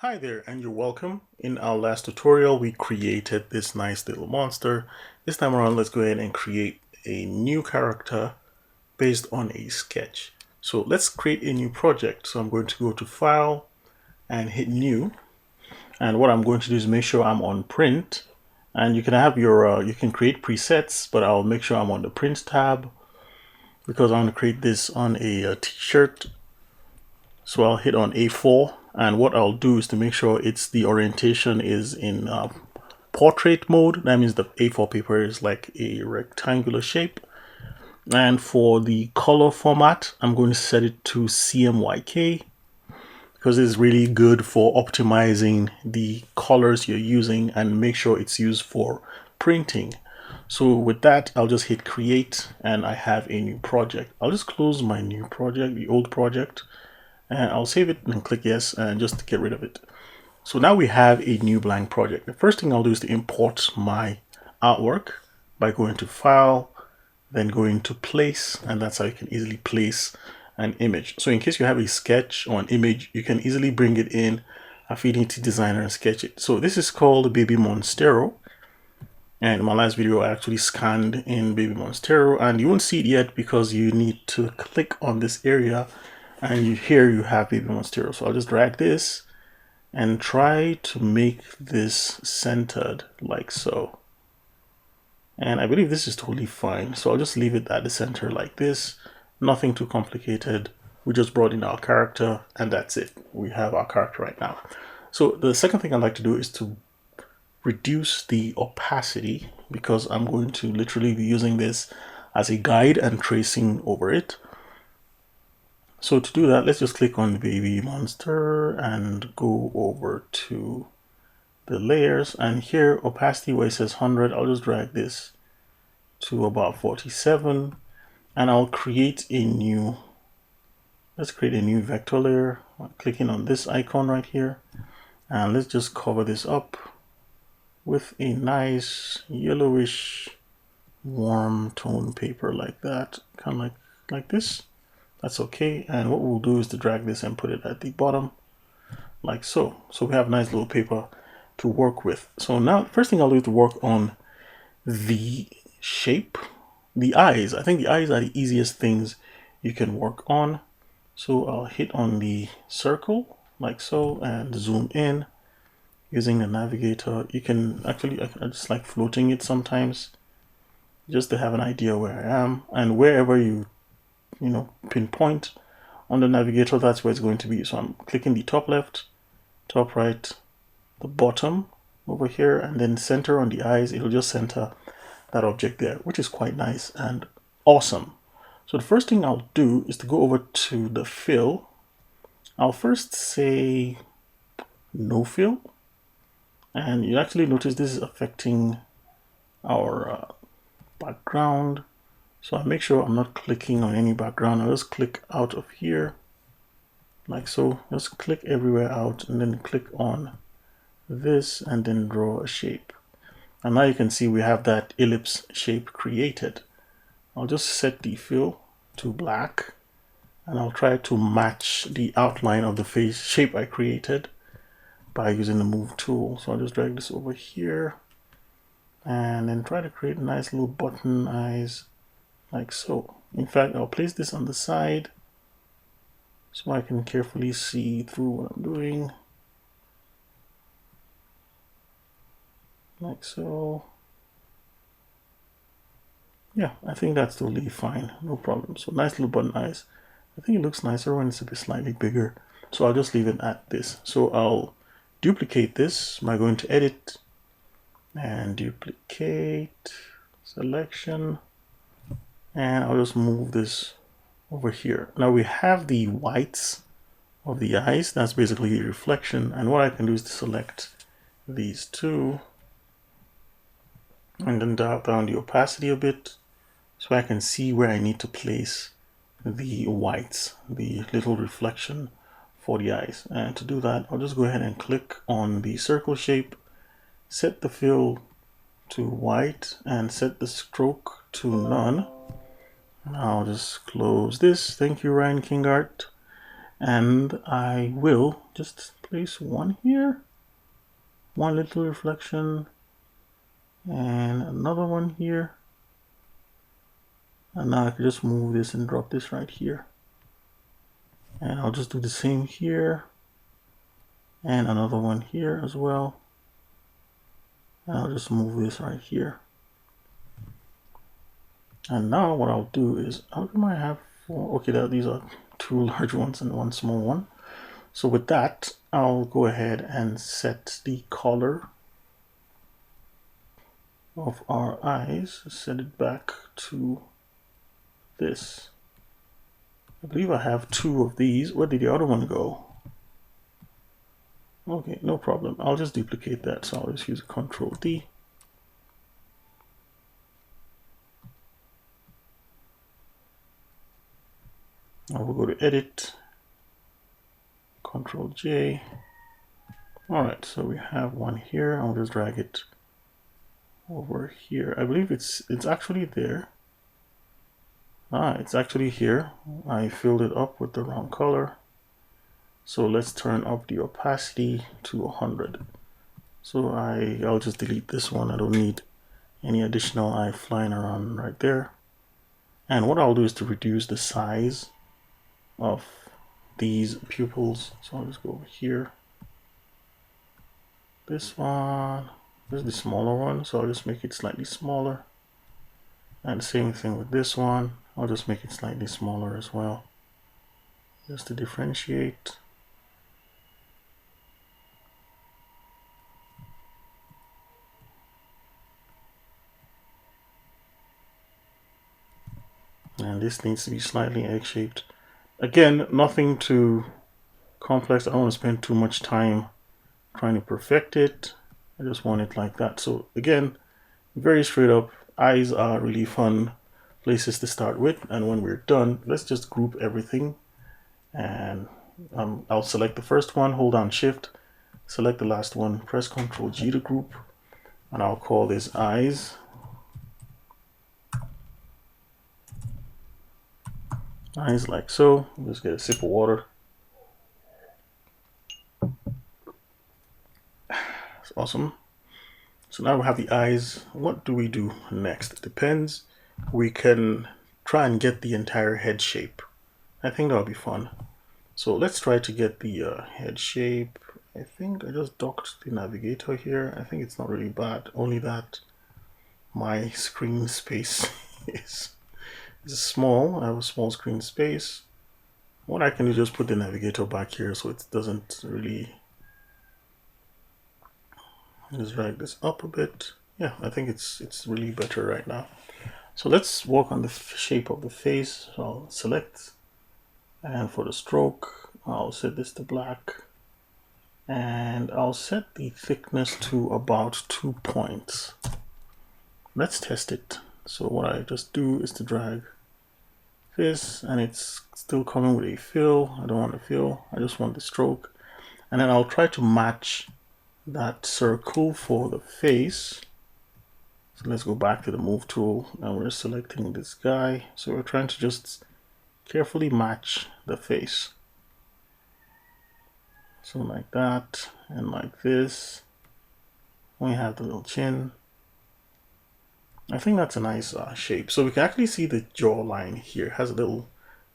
Hi there, and you're welcome. In our last tutorial, we created this nice little monster. This time around, let's go ahead and create a new character based on a sketch. So let's create a new project. So I'm going to go to File and hit New. And what I'm going to do is make sure I'm on Print. And you can have your, you can create presets, but I'll make sure I'm on the Print tab because I want to create this on a t-shirt. So I'll hit on A4, and what I'll do is to make sure the orientation is in portrait mode. That means the A4 paper is like a rectangular shape. And for the color format, I'm going to set it to CMYK because it's really good for optimizing the colors you're using and make sure it's used for printing. So with that, I'll just hit create and I have a new project. I'll just close my new project, the old project, and I'll save it and click yes and just to get rid of it. So now we have a new blank project. The first thing I'll do is to import my artwork by going to File, then going to Place, and that's how you can easily place an image. So in case you have a sketch or an image, you can easily bring it in Affinity Designer and sketch it. So this is called Baby Monstero. And in my last video, I actually scanned in Baby Monstero, and you won't see it yet because you need to click on this area, and here you have Baby Monstero. So I'll just drag this and try to make this centered like so. And I believe this is totally fine. So I'll just leave it at the center like this. Nothing too complicated. We just brought in our character and that's it. We have our character right now. So the second thing I'd like to do is to reduce the opacity because I'm going to literally be using this as a guide and tracing over it. So to do that, let's just click on Baby Monster and go over to the layers, and here opacity where it says 100, I'll just drag this to about 47 and I'll create a new, let's create a new vector layer. I'm clicking on this icon right here, and let's just cover this up with a nice yellowish warm tone paper like that, kind of like this. That's okay. And what we'll do is to drag this and put it at the bottom like so. So we have nice little paper to work with. So now first thing I'll do is to work on the shape, the eyes. I think the eyes are the easiest things you can work on. So I'll hit on the circle like so and zoom in using the navigator. You can actually, I just like floating it sometimes just to have an idea where I am, and wherever you pinpoint on the navigator, that's where it's going to be. So I'm clicking the top left, top right, the bottom over here, and then center on the eyes. It'll just center that object there, which is quite nice and awesome. So the first thing I'll do is to go over to the fill. I'll first say no fill, and you actually notice this is affecting our background. So I make sure I'm not clicking on any background. I'll just click out of here like so. Just click everywhere out and then click on this and then draw a shape. And now you can see we have that ellipse shape created. I'll just set the fill to black and I'll try to match the outline of the face shape I created by using the move tool. So I'll just drag this over here and then try to create nice little button eyes like so. In fact, I'll place this on the side so I can carefully see through what I'm doing. Like so. Yeah, I think that's totally fine. No problem. So nice little button eyes. I think it looks nicer when it's a bit slightly bigger. So I'll just leave it at this. So I'll duplicate this by going to Edit and Duplicate, Selection, and I'll just move this over here. Now we have the whites of the eyes. That's basically the reflection. And what I can do is to select these two and then dial down the opacity a bit so I can see where I need to place the whites, the little reflection for the eyes. And to do that, I'll just go ahead and click on the circle shape, set the fill to white and set the stroke to none. I'll just close this. Thank you, Ryan Kingart. And I will just place one here, one little reflection, and another one here. And now I can just move this and drop this right here. And I'll just do the same here, and another one here as well. And I'll just move this right here. And now what I'll do is, how come I have four? Okay, these are two large ones and one small one. So with that, I'll go ahead and set the color of our eyes, set it back to this. I believe I have two of these. Where did the other one go? Okay, no problem. I'll just duplicate that. So I'll just use Control D. I will go to Edit, Control J. All right, so we have one here. I'll just drag it over here. I believe it's actually there. It's actually here. I filled it up with the wrong color. So let's turn up the opacity to 100. So I'll just delete this one. I don't need any additional eye flying around right there. And what I'll do is to reduce the size of these pupils. So I'll just go over here. This one, this is the smaller one, so I'll just make it slightly smaller. And same thing with this one. I'll just make it slightly smaller as well, just to differentiate. And this needs to be slightly egg-shaped. Again, nothing too complex. I don't want to spend too much time trying to perfect it. I just want it like that. So again, very straight up. Eyes are really fun places to start with. And when we're done, let's just group everything. And I'll select the first one, hold down Shift, select the last one, press Ctrl G to group. And I'll call this eyes. Eyes like so. Just get a sip of water. That's awesome. So now we have the eyes. What do we do next? It depends. We can try and get the entire head shape. I think that'll be fun. So let's try to get the head shape. I think I just docked the navigator here. I think it's not really bad. Only that my screen space is small. I have a small screen space. What I can do is just put the navigator back here so it doesn't really. Just drag this up a bit. Yeah, I think it's really better right now. So let's work on the shape of the face. So I'll select, and for the stroke, I'll set this to black, and I'll set the thickness to about 2 points. Let's test it. So what I just do is to drag this, and it's still coming with a fill. I don't want a fill. I just want the stroke, and then I'll try to match that circle for the face. So let's go back to the move tool, and we're selecting this guy. So we're trying to just carefully match the face. So like that, and like this. We have the little chin. I think that's a nice shape. So we can actually see the jawline here. It has a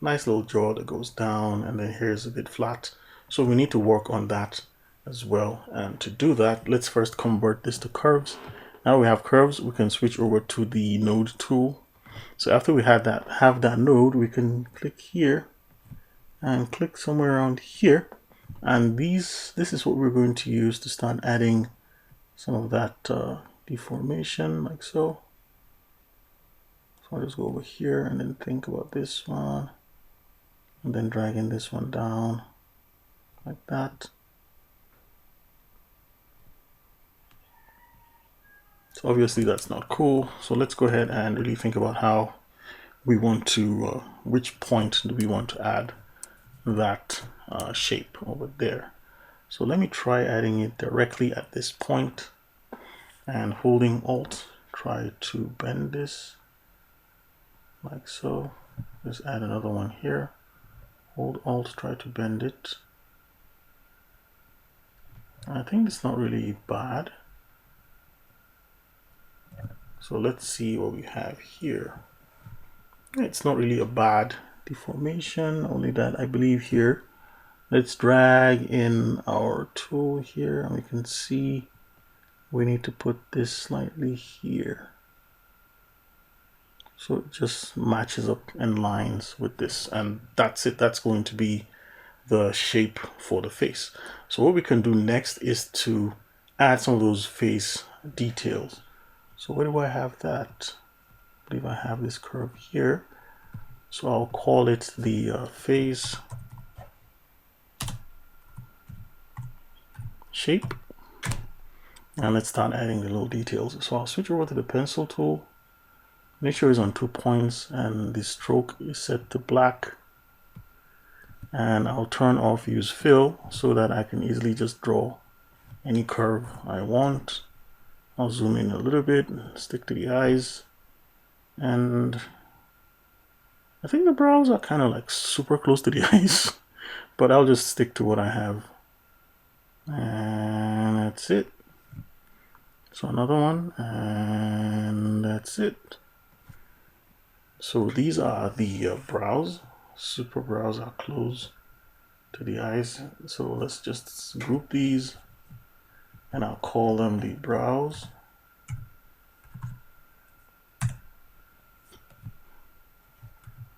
nice little jaw that goes down, and then here's a bit flat. So we need to work on that as well. And to do that, let's first convert this to curves. Now we have curves, we can switch over to the node tool. So after we have that node, we can click here and click somewhere around here. And this is what we're going to use to start adding some of that deformation, like so. So I'll just go over here and then think about this one, and then dragging this one down like that. So obviously that's not cool. So let's go ahead and really think about how we want to, which point do we want to add that shape over there. So let me try adding it directly at this point, and holding Alt, try to bend this like so. Just add another one here. Hold Alt, try to bend it. I think it's not really bad. So let's see what we have here. It's not really a bad deformation, only that I believe here. Let's drag in our tool here and we can see we need to put this slightly here. So it just matches up and lines with this, and that's it. That's going to be the shape for the face. So what we can do next is to add some of those face details. So where do I have that? I believe I have this curve here. So I'll call it the face shape. And let's start adding the little details. So I'll switch over to the pencil tool. Make sure it's on 2 points and the stroke is set to black. And I'll turn off use fill so that I can easily just draw any curve I want. I'll zoom in a little bit, stick to the eyes, and I think the brows are kind of like super close to the eyes, but I'll just stick to what I have. And that's it. So another one, and that's it. So these are the brows. Super brows are close to the eyes. So let's just group these and I'll call them the brows.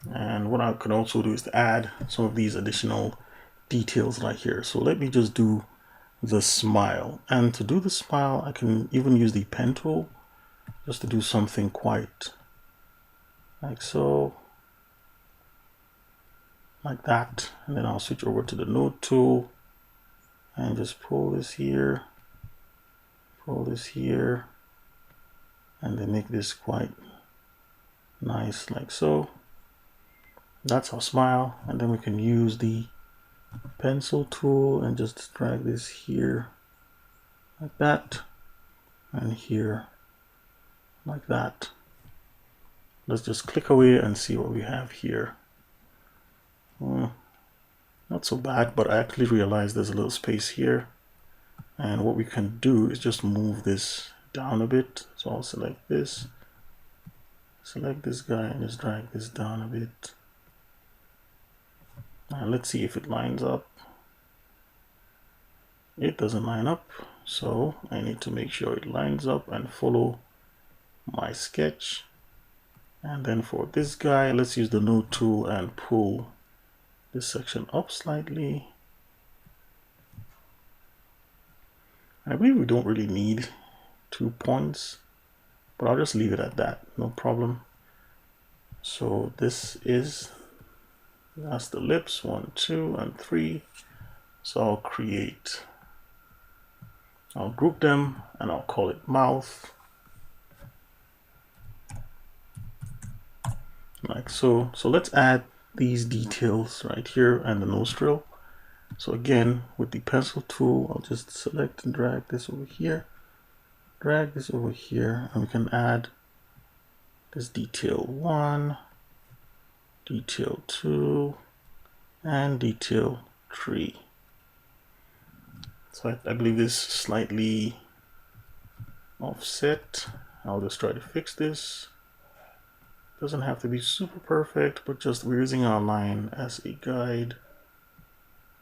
And what I can also do is to add some of these additional details right here. So let me just do the smile. And to do the smile, I can even use the pen tool just to do something quite like so, like that. And then I'll switch over to the node tool and just pull this here, and then make this quite nice like so. That's our smile. And then we can use the pencil tool and just drag this here like that, and here like that. Let's just click away and see what we have here. Not so bad, but I actually realized there's a little space here, and what we can do is just move this down a bit. So I'll select this guy and just drag this down a bit. And let's see if it lines up. It doesn't line up, so I need to make sure it lines up and follow my sketch. And then for this guy, let's use the node tool and pull this section up slightly. I believe we don't really need 2 points, but I'll just leave it at that, no problem. So that's the lips, 1, 2, and 3. So I'll group them and I'll call it mouth. Like so. So let's add these details right here and the nostril. So again, with the pencil tool, I'll just select and drag this over here, and we can add this detail 1, detail 2, and detail 3. So I believe this is slightly offset. I'll just try to fix this. Doesn't have to be super perfect, but just we're using our line as a guide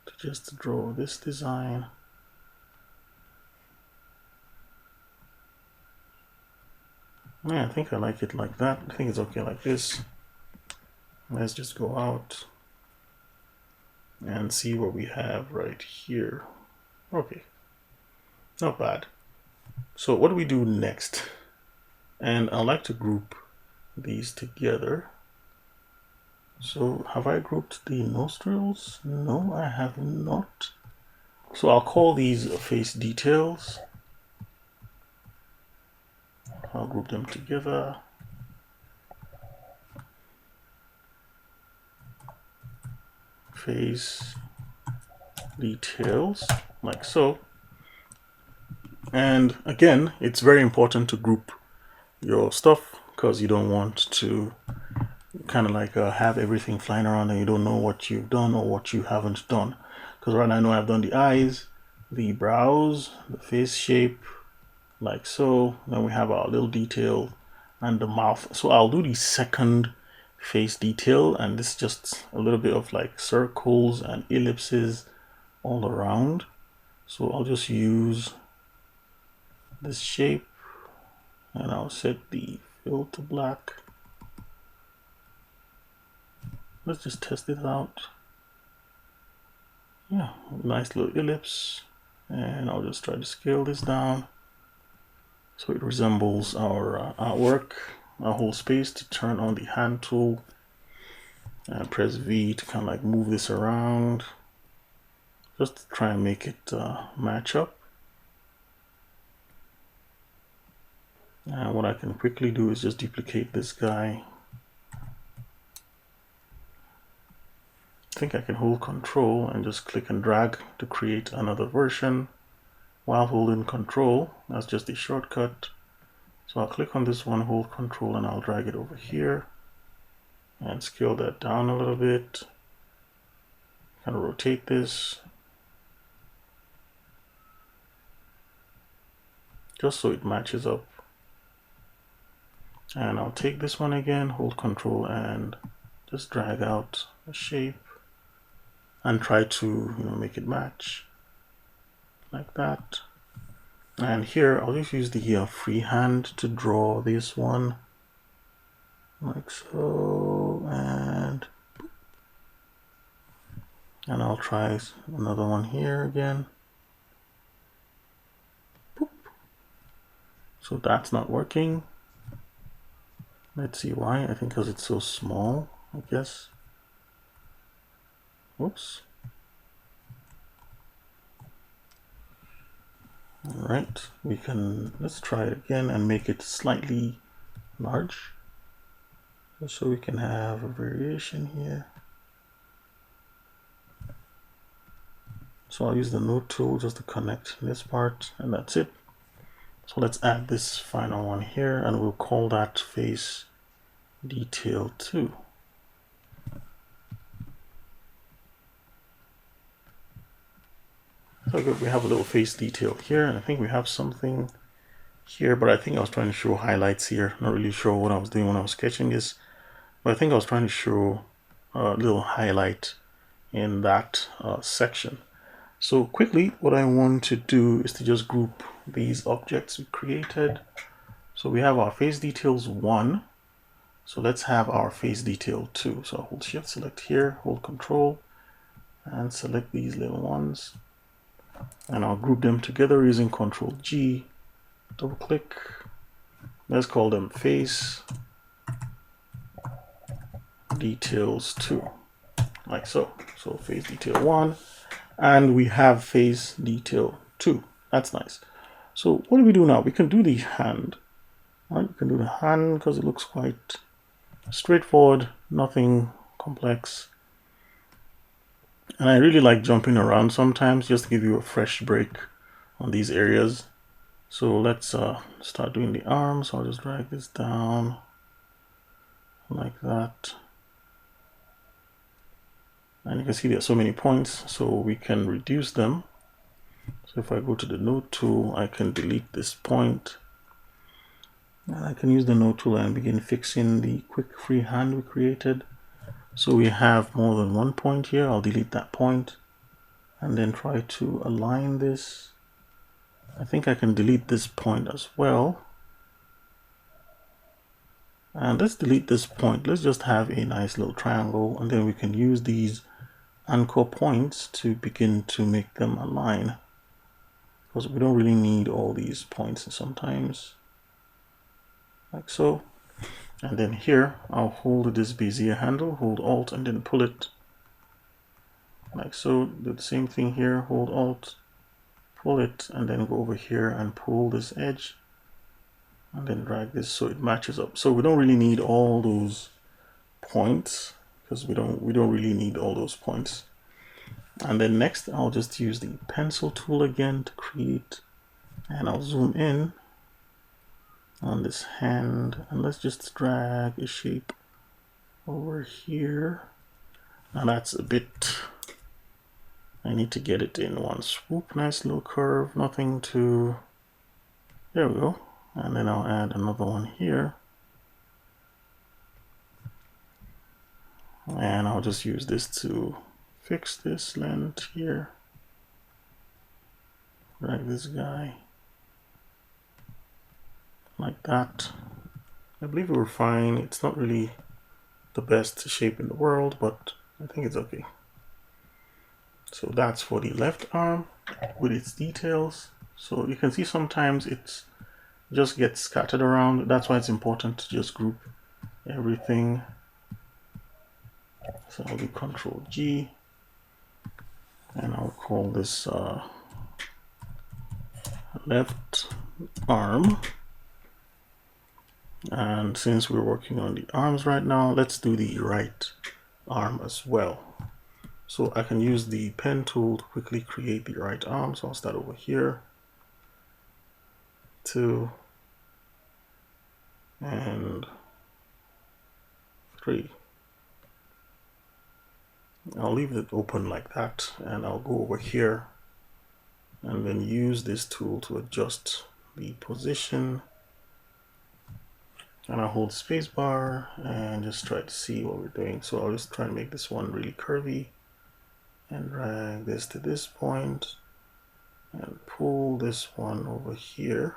to just draw this design. Yeah, I think I like it like that. I think it's okay like this. Let's just go out and see what we have right here. Okay, not bad. So what do we do next? And I like to group these together. So have I grouped the nostrils? No, I have not. So I'll call these face details. I'll group them together. Face details, like so. And again, it's very important to group your stuff because you don't want to kind of like have everything flying around and you don't know what you've done or what you haven't done. Because right now I know I've done the eyes, the brows, the face shape, like so. Then we have our little detail and the mouth. So I'll do the second face detail, and this is just a little bit of like circles and ellipses all around. So I'll just use this shape and I'll set the fill to black. Let's just test it out. Yeah, nice little ellipse. And I'll just try to scale this down so it resembles our artwork. I'll hold space to turn on the hand tool and press V to kind of like move this around, just to try and make it match up. And what I can quickly do is just duplicate this guy. I think I can hold Control and just click and drag to create another version while holding Control. That's just a shortcut. So I'll click on this one, hold Control, and I'll drag it over here and scale that down a little bit. Kind of rotate this just so it matches up. And I'll take this one again, hold Control, and just drag out a shape and try to, make it match like that. And here I'll just use the freehand to draw this one like so, and I'll try another one here again. Boop. So that's not working. Let's see why. I think because it's so small, I guess. Whoops. All right, let's try it again and make it slightly large, just so we can have a variation here. So I'll use the node tool just to connect this part, and that's it. So let's add this final one here, and we'll call that face detail 2. So good, we have a little face detail here, and I think we have something here, but I think I was trying to show highlights here. Not really sure what I was doing when I was sketching this, but I think I was trying to show a little highlight in that section. So quickly, what I want to do is to just group these objects we created. So we have our face details 1. So let's have our face detail 2. So I'll hold Shift, select here, hold Control, and select these little ones. And I'll group them together using Control G, double click. Let's call them face details 2, like so. So face detail 1, and we have face detail 2. That's nice. So what do we do now? We can do the hand. Right? We can do the hand because it looks quite straightforward, nothing complex. And I really like jumping around sometimes just to give you a fresh break on these areas. So let's start doing the arms. So I'll just drag this down like that. And you can see there are so many points, so we can reduce them. So if I go to the node tool, I can delete this point. And I can use the node tool and begin fixing the quick freehand we created. So we have more than one point here. I'll delete that point and then try to align this. I think I can delete this point as well. And let's delete this point. Let's just have a nice little triangle, and then we can use these anchor points to begin to make them align, because we don't really need all these points sometimes, like so. And then here I'll hold this Bezier handle, hold Alt, and then pull it like so. Do the same thing here, hold Alt, pull it, and then go over here and pull this edge and then drag this so it matches up. So we don't really need all those points, because we don't really need all those points. And then next I'll just use the pencil tool again to create, and I'll zoom in on this hand, and let's just drag a shape over here. Now that's a bit I need to get it in one swoop. Nice little curve, nothing to, there we go. And then I'll add another one here. And I'll just use this to fix this length here. Drag this guy like that. I believe we were fine. It's not really the best shape in the world, but I think it's okay. So that's for the left arm with its details. So you can see sometimes it just gets scattered around. That's why it's important to just group everything. So I'll do Control G and I'll call this left arm. And since we're working on the arms right now, let's do the right arm as well. So I can use the pen tool to quickly create the right arm. So I'll start over here, 2 and 3. I'll leave it open like that, and I'll go over here and then use this tool to adjust the position. And I'll hold spacebar and just try to see what we're doing. So I'll just try to make this one really curvy and drag this to this point and pull this one over here.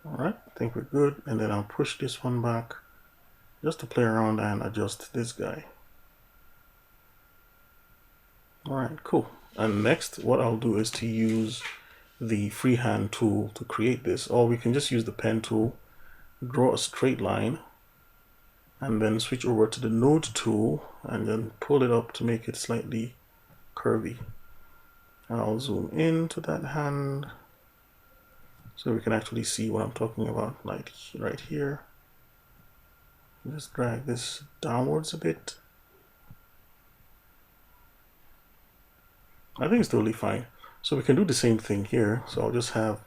All right, I think we're good. And then I'll push this one back just to play around and adjust this guy. All right, cool. And next, what I'll do is to use the freehand tool to create this, or we can just use the pen tool, draw a straight line, and then switch over to the node tool and then pull it up to make it slightly curvy. And I'll zoom in to that hand so we can actually see what I'm talking about, like right here. Just drag this downwards a bit. I think it's totally fine. So we can do the same thing here. So I'll just have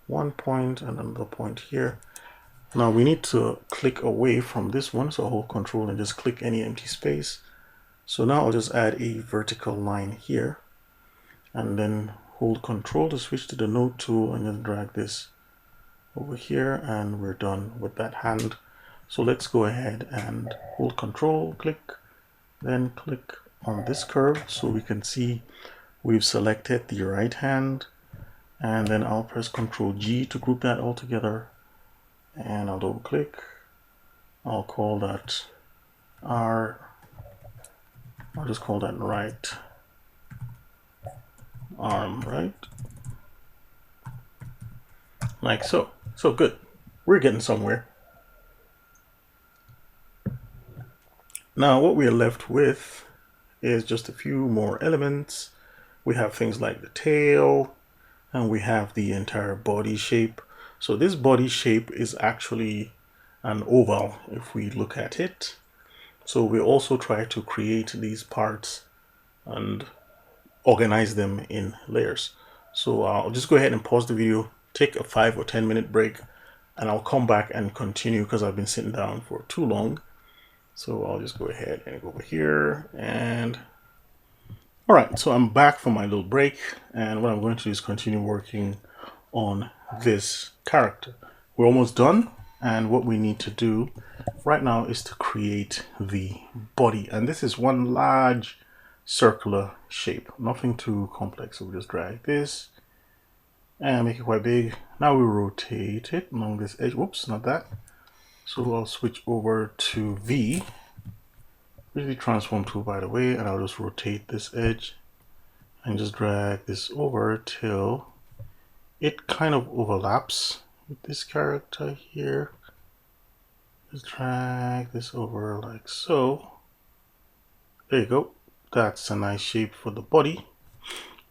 one point and another point here. Now we need to click away from this one. So I'll hold Control and just click any empty space. So now I'll just add a vertical line here and then hold Control to switch to the node tool and just drag this over here, and we're done with that hand. So let's go ahead and hold Control, click, then click on this curve so we can see we've selected the right hand, and then I'll press Control G to group that all together, and I'll double click. I'll call that R. I'll just call that right arm, right? Like so. So good. We're getting somewhere. Now what we are left with is just a few more elements. We have things like the tail, and we have the entire body shape. So this body shape is actually an oval if we look at it. So we also try to create these parts and organize them in layers. So I'll just go ahead and pause the video, take a 5 or 10 minute break, and I'll come back and continue because I've been sitting down for too long. So I'll just go ahead and go over here and all right, so I'm back from my little break, and what I'm going to do is continue working on this character. We're almost done, and what we need to do right now is to create the body, and this is one large circular shape, nothing too complex. So we'll just drag this and make it quite big. Now we rotate it along this edge. Whoops, not that. So I'll switch over to V, which is the transform tool, by the way, and I'll just rotate this edge and just drag this over till it kind of overlaps with this character here. Just drag this over like so. There you go. That's a nice shape for the body.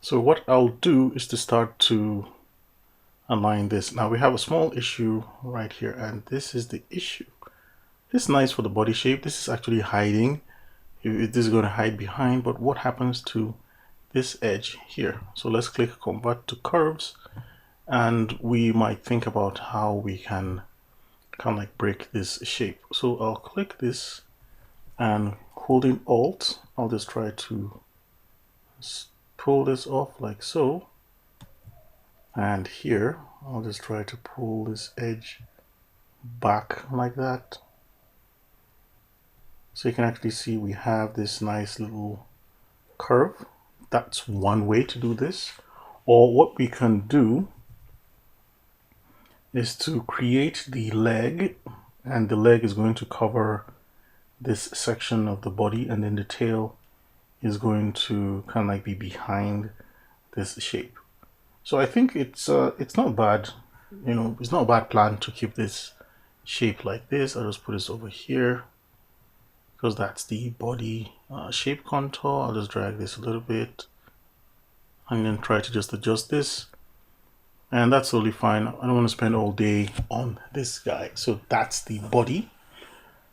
So what I'll do is to start to align this. Now we have a small issue right here, and this is the issue. This is nice for the body shape. This is actually hiding. This is going to hide behind, but what happens to this edge here? So let's click Convert to Curves, and we might think about how we can kind of like break this shape. So I'll click this and holding Alt, I'll just try to pull this off like so. And here, I'll just try to pull this edge back like that. So you can actually see we have this nice little curve. That's one way to do this. Or what we can do is to create the leg, and the leg is going to cover this section of the body, and then the tail is going to kind of like be behind this shape. So I think it's not bad, you know, it's not a bad plan to keep this shape like this. I'll just put this over here because that's the body shape contour. I'll just drag this a little bit and then try to just adjust this, and that's totally fine. I don't want to spend all day on this guy. So that's the body.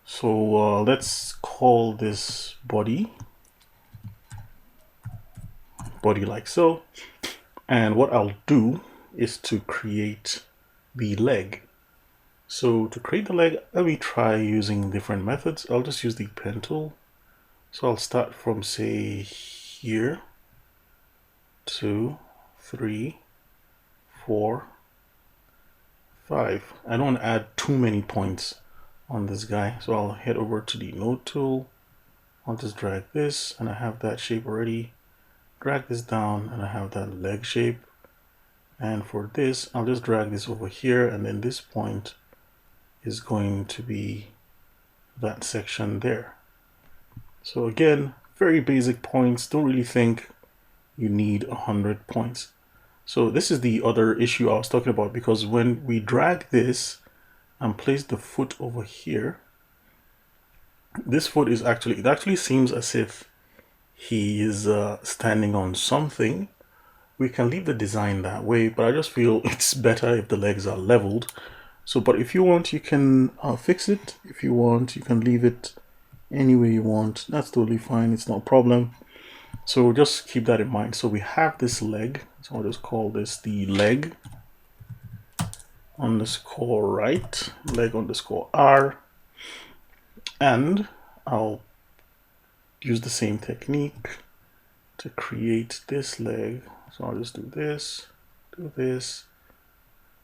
So let's call this body like so. And what I'll do is to create the leg. So to create the leg, let me try using different methods. I'll just use the pen tool. So I'll start from, say, here, 2, 3, 4, 5. I don't add too many points on this guy. So I'll head over to the node tool. I'll just drag this, and I have that shape already. Drag this down, and I have that leg shape. And for this, I'll just drag this over here, and then this point is going to be that section there. So again, very basic points. Don't really think you need 100 points. So this is the other issue I was talking about, because when we drag this and place the foot over here, this foot is actually, it actually seems as if he is standing on something. We can leave the design that way, but I just feel it's better if the legs are leveled. So, but if you want, you can fix it. If you want, you can leave it any way you want. That's totally fine. It's not a problem. So just keep that in mind. So we have this leg. So I'll just call this the leg underscore right, leg underscore R. And I'll use the same technique to create this leg. So I'll just do this, do this,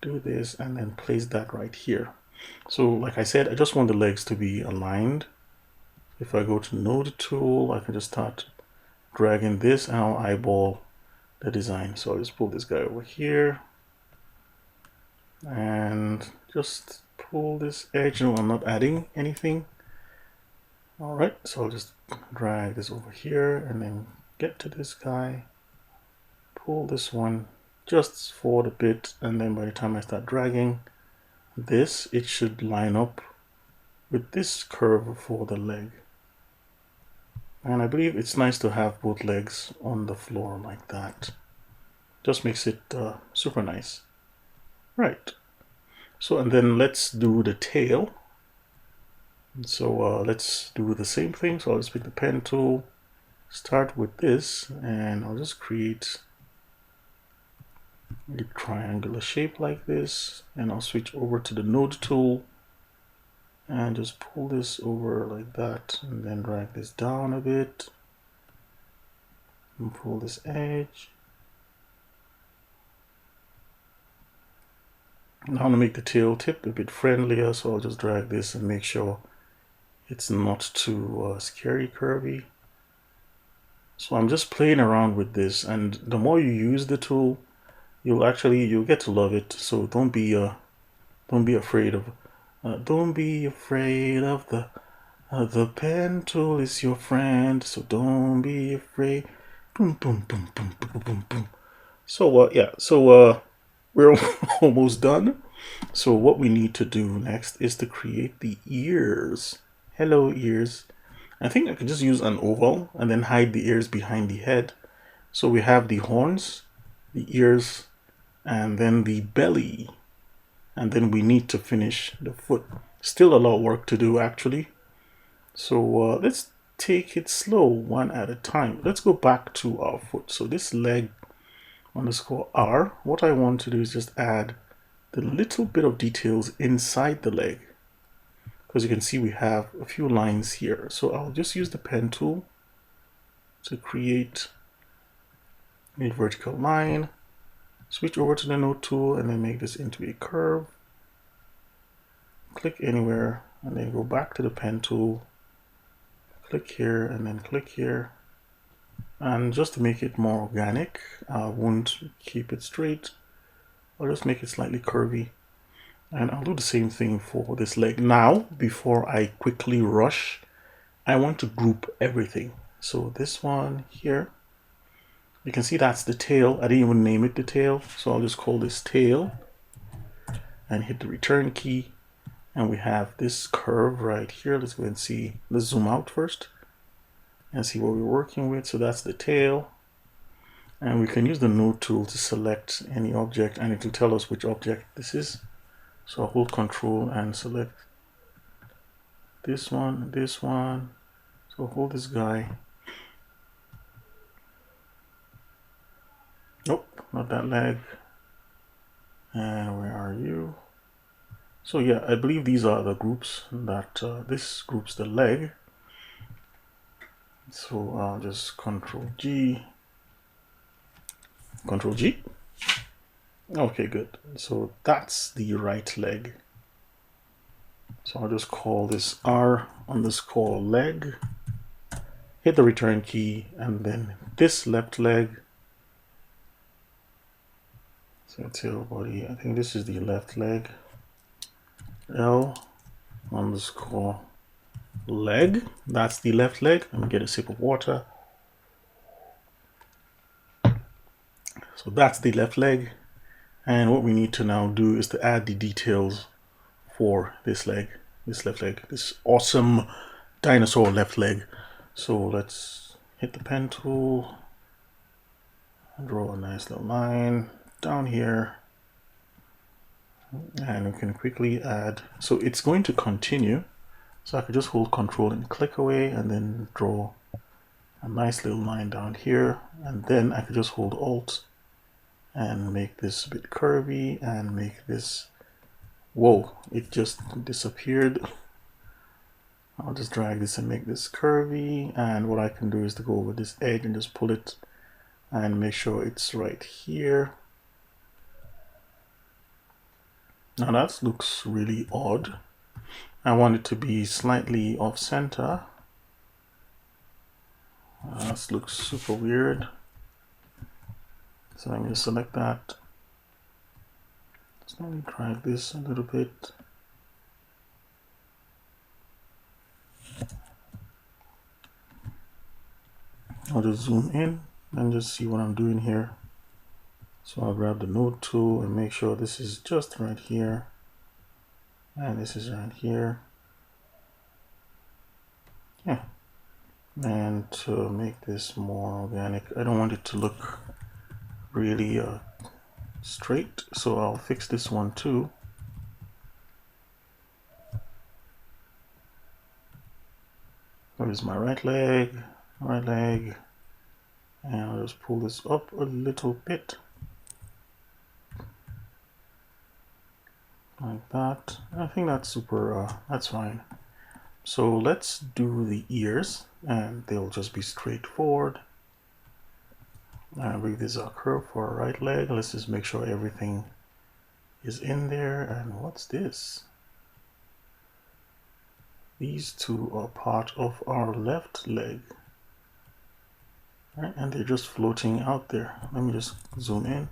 do this, and then place that right here. So like I said, I just want the legs to be aligned. If I go to node tool, I can just start dragging this and I'll eyeball the design. So I'll just pull this guy over here and just pull this edge. No, I'm not adding anything. All right, so I'll just drag this over here and then get to this guy, pull this one just forward a bit, and then by the time I start dragging this, it should line up with this curve for the leg. And I believe it's nice to have both legs on the floor like that. Just makes it super nice. Right. So, and then let's do the tail. So let's do the same thing. So I'll just pick the pen tool, start with this, and I'll just create a triangular shape like this, and I'll switch over to the node tool and just pull this over like that, and then drag this down a bit and pull this edge. Now I want to make the tail tip a bit friendlier, so I'll just drag this and make sure it's not too scary curvy. So I'm just playing around with this, and the more you use the tool, you'll get to love it. So don't be afraid of the pen tool is your friend. So don't be afraid. Boom boom boom boom boom boom boom. So yeah, so we're almost done. So what we need to do next is to create the ears. Hello ears. I think I could just use an oval and then hide the ears behind the head. So we have the horns, the ears, and then the belly. And then we need to finish the foot. Still a lot of work to do actually. So let's take it slow, one at a time. Let's go back to our foot. So this leg underscore R, what I want to do is just add the little bit of details inside the leg. because you can see we have a few lines here. So I'll just use the pen tool to create a vertical line, switch over to the node tool, and then make this into a curve. Click anywhere and then go back to the pen tool, click here and then click here. And just to make it more organic, I won't keep it straight. I'll just make it slightly curvy. And I'll do the same thing for this leg. Now, before I quickly rush, I want to group everything. So this one here, you can see that's the tail. I didn't even name it the tail. So I'll just call this tail and hit the return key. And we have this curve right here. Let's go and see. Let's zoom out first and see what we're working with. So that's the tail. And we can use the node tool to select any object and it will tell us which object this is. So I'll hold Control and select this one, this one. So hold this guy. Nope, not that leg. And where are you? So yeah, I believe these are the groups that this groups the leg. So I'll just Control G. Control G. Okay, good. So that's the right leg. So I'll just call this R_leg. Hit the return key and then this left leg. So tail body, I think this is the left leg. L_leg. That's the left leg. Let me get a sip of water. So that's the left leg. And what we need to now do is to add the details for this leg, this left leg, this awesome dinosaur left leg. So let's hit the pen tool, draw a nice little line down here. And we can quickly add, so it's going to continue. So I could just hold Control and click away and then draw a nice little line down here. And then I could just hold Alt and make this a bit curvy and make this, whoa, it just disappeared. I'll just drag this and make this curvy. And what I can do is to go over this edge and just pull it and make sure it's right here. Now that looks really odd. I want it to be slightly off center. This looks super weird. So I'm going to select that. So let me drag this a little bit. I'll just zoom in and just see what I'm doing here. So I'll grab the node tool and make sure this is just right here. And this is right here. Yeah. And to make this more organic, I don't want it to look really straight. So I'll fix this one too. Where is my right leg? Right leg. And I'll just pull this up a little bit. Like that. I think that's super, that's fine. So let's do the ears and they'll just be straightforward. I believe this is our curve for our right leg. Let's just make sure everything is in there. And what's this? These two are part of our left leg. Right, and they're just floating out there. Let me just zoom in.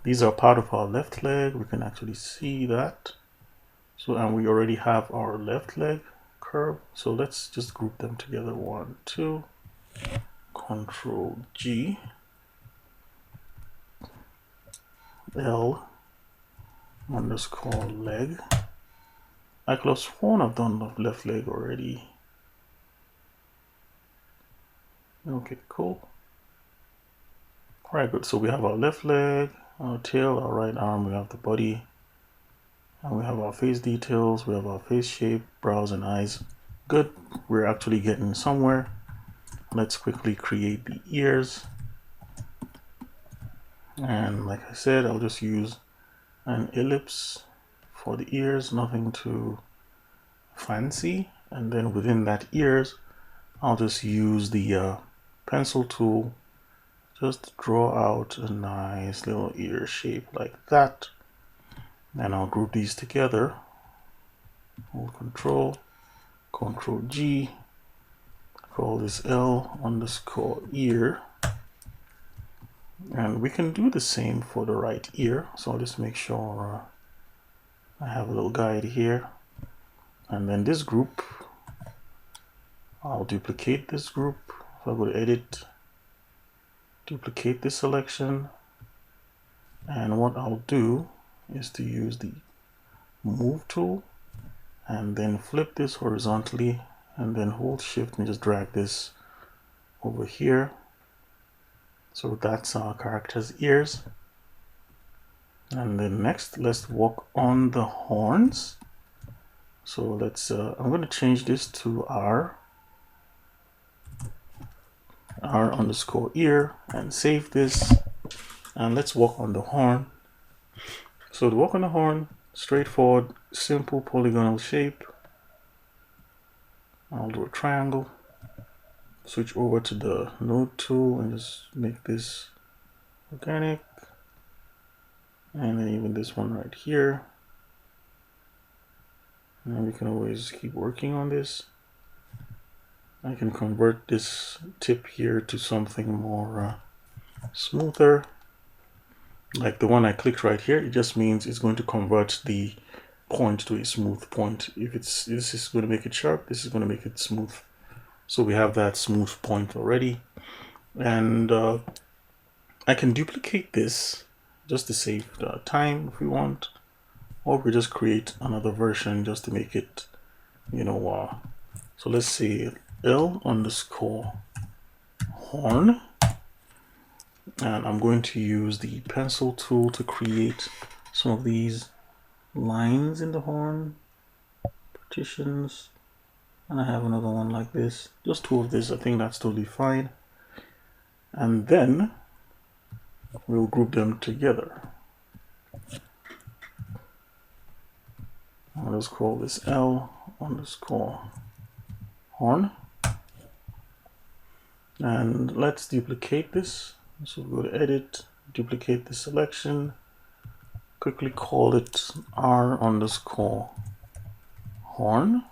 These are part of our left leg. We can actually see that. So, and we already have our left leg curve. So let's just group them together. 1, 2, Control G, L_leg. I could have sworn I've done the left leg already. Okay, cool. All right, good. So we have our left leg, our tail, our right arm, we have the body, and we have our face details, we have our face shape, brows and eyes. Good, we're actually getting somewhere. Let's quickly create the ears. And like I said, I'll just use an ellipse for the ears, nothing too fancy. And then within that ears, I'll just use the pencil tool just to draw out a nice little ear shape like that. And I'll group these together. Hold Control G, call this L underscore ear. And we can do the same for the right ear. So I'll just make sure I have a little guide here. And then this group, I'll duplicate this group. So I'll go to Edit, duplicate this selection. And what I'll do is to use the Move tool and then flip this horizontally and then hold Shift and just drag this over here. So that's our character's ears. And then next, let's work on the horns. So let's, I'm going to change this to R underscore ear and save this. And let's work on the horn. So to work on the horn, straightforward, simple polygonal shape. I'll do a triangle. Switch over to the node tool and just make this organic. And then even this one right here. And we can always keep working on this. I can convert this tip here to something more smoother. Like the one I clicked right here, it just means it's going to convert the point to a smooth point. If this is going to make it sharp, this is going to make it smooth. So we have that smooth point already. And I can duplicate this just to save time if we want, or we just create another version just to make it, you know, so let's say L underscore horn, and I'm going to use the pencil tool to create some of these lines in the horn, partitions, and I have another one like this, just two of this. I think that's totally fine. And then we'll group them together. I'll just call this L underscore horn. And let's duplicate this. So we'll go to Edit, duplicate the selection, quickly call it R underscore horn.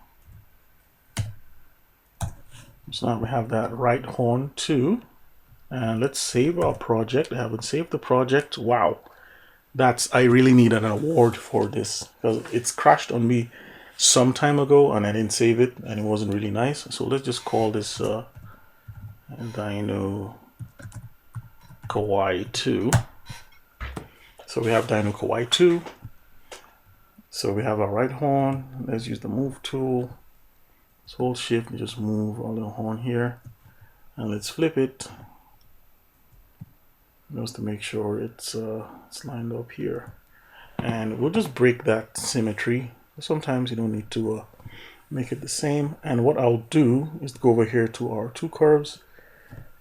So now we have that right horn too. And let's save our project. I haven't saved the project. Wow. I really need an award for this because it's crashed on me some time ago and I didn't save it and it wasn't really nice. So let's just call this Dino Kawaii 2. So we have Dino Kawaii 2. So we have our right horn. Let's use the Move tool. Let's hold Shift and just move our little horn here. And let's flip it just to make sure it's lined up here. And we'll just break that symmetry. Sometimes you don't need to make it the same. And what I'll do is go over here to our two curves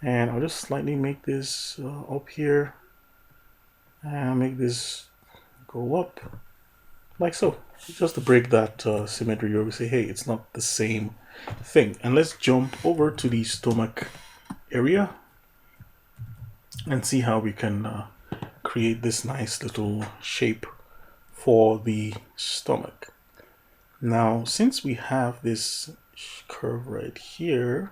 and I'll just slightly make this up here and make this go up like so, just to break that symmetry. You always say, hey, it's not the same thing. And let's jump over to the stomach area and see how we can create this nice little shape for the stomach. Now, since we have this curve right here,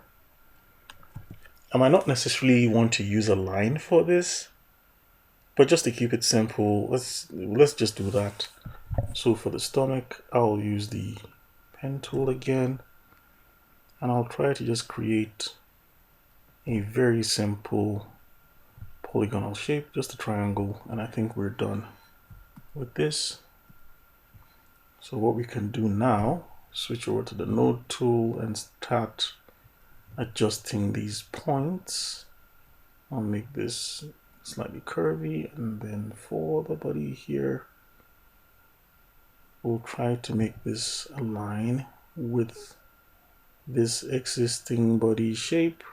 I might not necessarily want to use a line for this, but just to keep it simple, let's just do that. So for the stomach, I'll use the pen tool again, and I'll try to just create a very simple polygonal shape, just a triangle, and I think we're done with this. So what we can do now, switch over to the node tool and start adjusting these points. I'll make this slightly curvy, and then for the body here, we'll try to make this align with this existing body shape.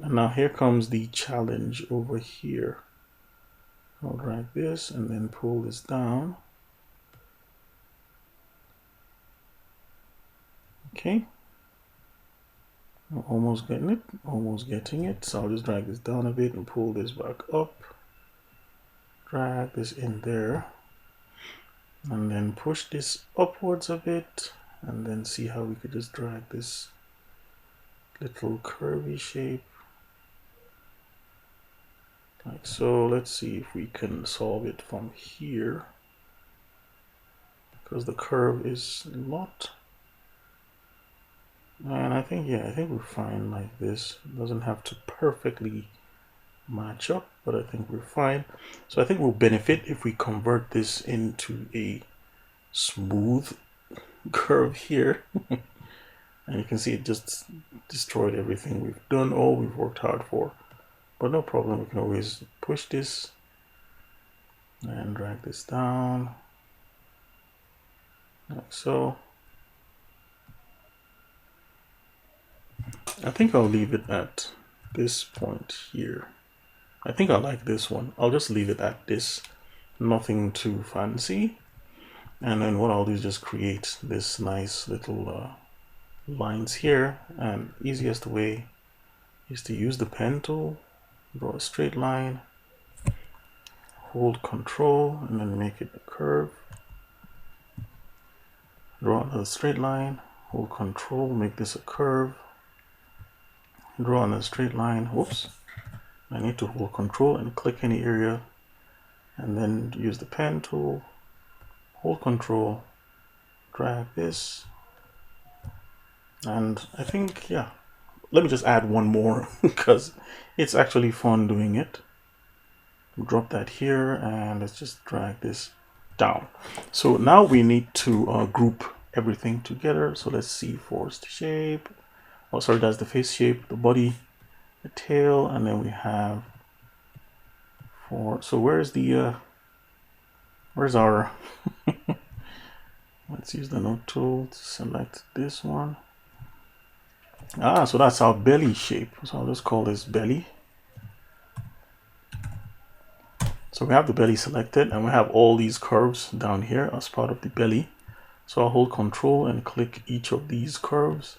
And now here comes the challenge over here. I'll drag this and then pull this down. Okay. I'm almost getting it. Almost getting it. So I'll just drag this down a bit and pull this back up. Drag this in there. And then push this upwards a bit. And then see how we could just drag this little curvy shape. Like so. Let's see if we can solve it from here. Because the curve is not. And I think, yeah, I think we're fine like this. It doesn't have to perfectly match up, but I think we're fine. So I think we'll benefit if we convert this into a smooth curve here. And you can see it just destroyed everything we've done, all we've worked hard for. But no problem, we can always push this and drag this down like so. I think I'll leave it at this point here. I think I like this one. I'll just leave it at this. Nothing too fancy. And then what I'll do is just create this nice little lines here. And easiest way is to use the pen tool, draw a straight line, hold Control, and then make it a curve. Draw another straight line, hold Control, make this a curve. Draw another straight line. Whoops. I need to hold Control and click any area, and then use the pen tool, hold Control, drag this, and I think, yeah, let me just add one more because it's actually fun doing it. Drop that here, and let's just drag this down. So now we need to group everything together. So let's see, forced shape. Oh, sorry, that's the face shape, the body, the tail, and then we have so where's the where's our let's use the node tool to select this one. So that's our belly shape. So I'll just call this belly. So we have the belly selected, and we have all these curves down here as part of the belly. So I'll hold Control and click each of these curves,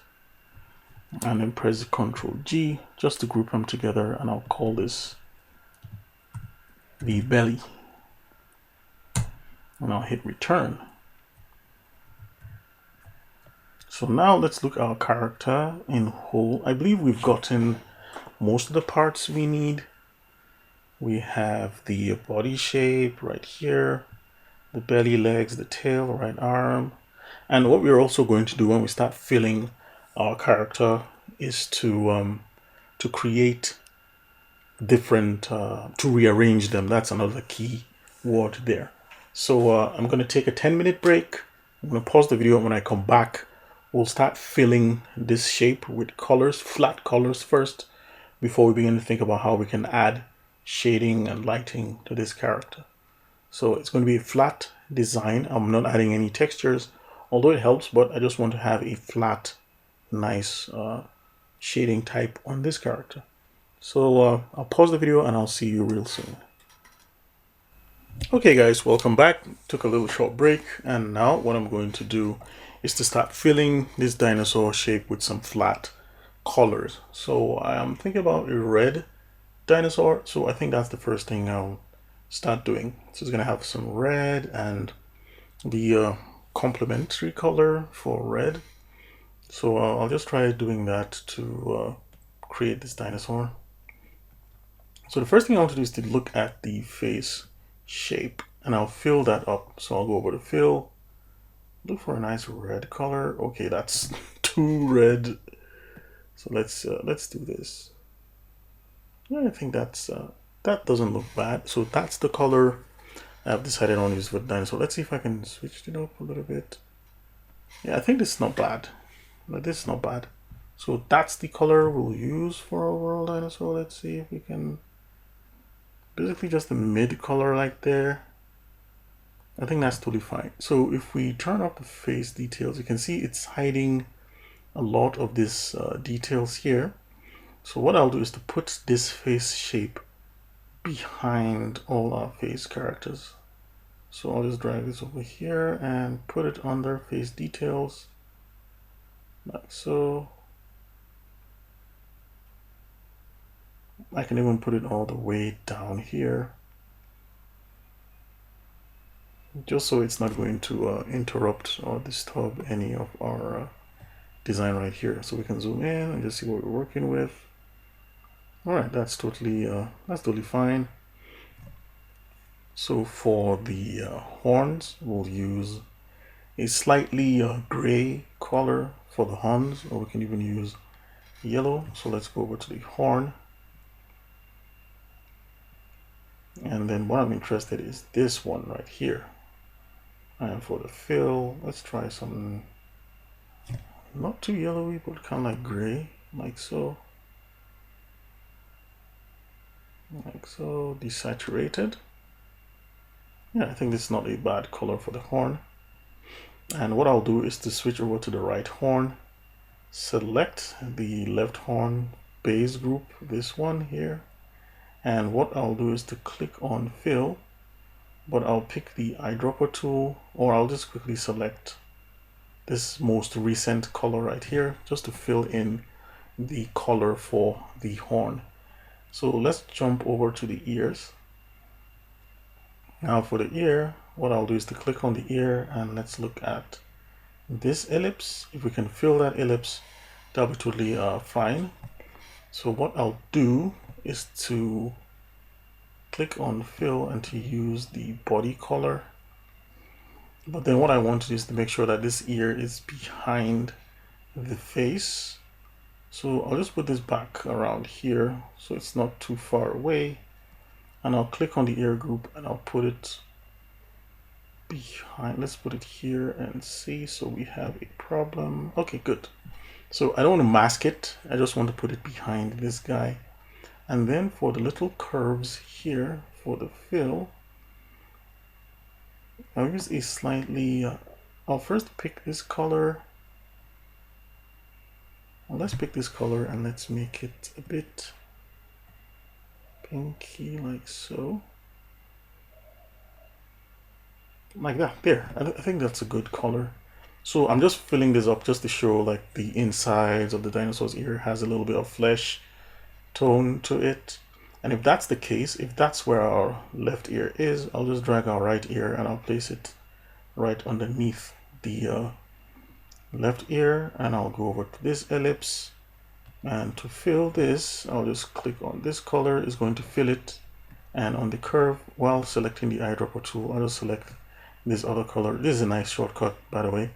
and then press Control G just to group them together, and I'll call this the belly, and I'll hit return. So now let's look at our character in whole. I believe we've gotten most of the parts we need. We have the body shape right here, the belly, legs, the tail, right arm. And what we're also going to do when we start filling our character is to create different, to rearrange them. That's another key word there. So I'm going to take a 10-minute break. I'm going to pause the video, and when I come back, we'll start filling this shape with colors, flat colors first, before we begin to think about how we can add shading and lighting to this character. So it's going to be a flat design. I'm not adding any textures, although it helps, but I just want to have a flat, nice shading type on this character. So I'll pause the video and I'll see you real soon. Okay guys, welcome back. Took a little short break, and now what I'm going to do is to start filling this dinosaur shape with some flat colors. So I'm thinking about a red dinosaur, so I think that's the first thing I'll start doing. So it's gonna have some red and the complementary color for red. So I'll just try doing that to create this dinosaur. So the first thing I want to do is to look at the face shape, and I'll fill that up. So I'll go over to fill, look for a nice red color. Okay, that's too red. So let's do this. Yeah, I think that's that doesn't look bad. So that's the color I've decided on use for the dinosaur. Let's see if I can switch it up a little bit. Yeah, I think this is not bad. No, this is not bad. So that's the color we'll use for our overall dinosaur. Let's see if we can, basically just the mid color right there. I think that's totally fine. So if we turn up the face details, you can see it's hiding a lot of this details here. So what I'll do is to put this face shape behind all our face characters. So I'll just drag this over here and put it under face details. like so. I can even put it all the way down here, just so it's not going to interrupt or disturb any of our design right here. So we can zoom in and just see what we're working with. All right, that's totally fine. So for the horns, we'll use a slightly gray color for the horns, or we can even use yellow. So let's go over to the horn. And then what I'm interested in is this one right here. And for the fill, let's try something not too yellowy, but kind of like gray, like so. Like so, desaturated. Yeah, I think this is not a bad color for the horn. And what I'll do is to switch over to the right horn, select the left horn base group, this one here. And what I'll do is to click on fill, but I'll pick the eyedropper tool, or I'll just quickly select this most recent color right here, just to fill in the color for the horn. So let's jump over to the ears. Now for the ear, what I'll do is to click on the ear, and let's look at this ellipse. If we can fill that ellipse, that'll be totally fine. So what I'll do is to click on fill and to use the body color. But then what I want to do is to make sure that this ear is behind the face. So I'll just put this back around here so it's not too far away. And I'll click on the ear group and I'll put it behind. Let's put it here and see. So we have a problem. Okay, good. So I don't want to mask it. I just want to put it behind this guy. And then for the little curves here for the fill, I'll use a slightly, I'll first pick this color. Well, let's pick this color and let's make it a bit pinky, like so. Like that, there. I think that's a good color. So I'm just filling this up just to show like the insides of the dinosaur's ear has a little bit of flesh tone to it. And if that's the case, if that's where our left ear is, I'll just drag our right ear and I'll place it right underneath the left ear, and I'll go over to this ellipse, and to fill this I'll just click on this color. Is going to fill it, and on the curve, while selecting the eyedropper tool, I'll just select this other color. This is a nice shortcut, by the way.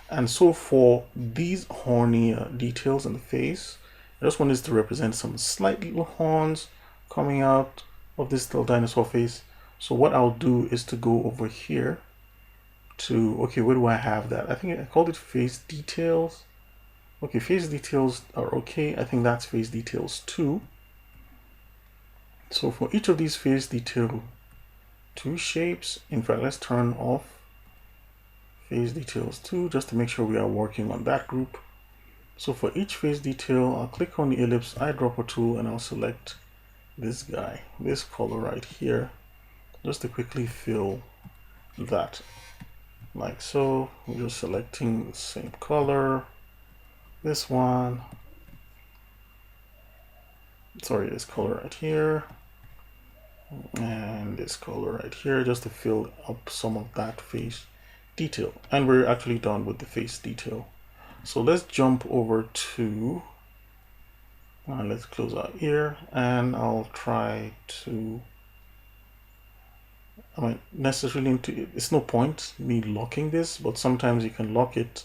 And so for these horny details on the face, I just want this to represent some slight little horns coming out of this little dinosaur face. So what I'll do is to go over here to, okay, where do I have that? I think I called it face details. Okay, face details are okay. I think that's face details 2. So for each of these face detail 2 shapes, in fact, let's turn off face details 2 just to make sure we are working on that group. So for each face detail, I'll click on the ellipse eyedropper tool and I'll select this guy, this color right here, just to quickly fill that. Like so, we're just selecting the same color, this one, sorry, this color right here, and this color right here, just to fill up some of that face detail. And we're actually done with the face detail. So let's jump over to, let's close our ear, and I'll try to, I might necessarily need to, it's no point me locking this, but sometimes you can lock it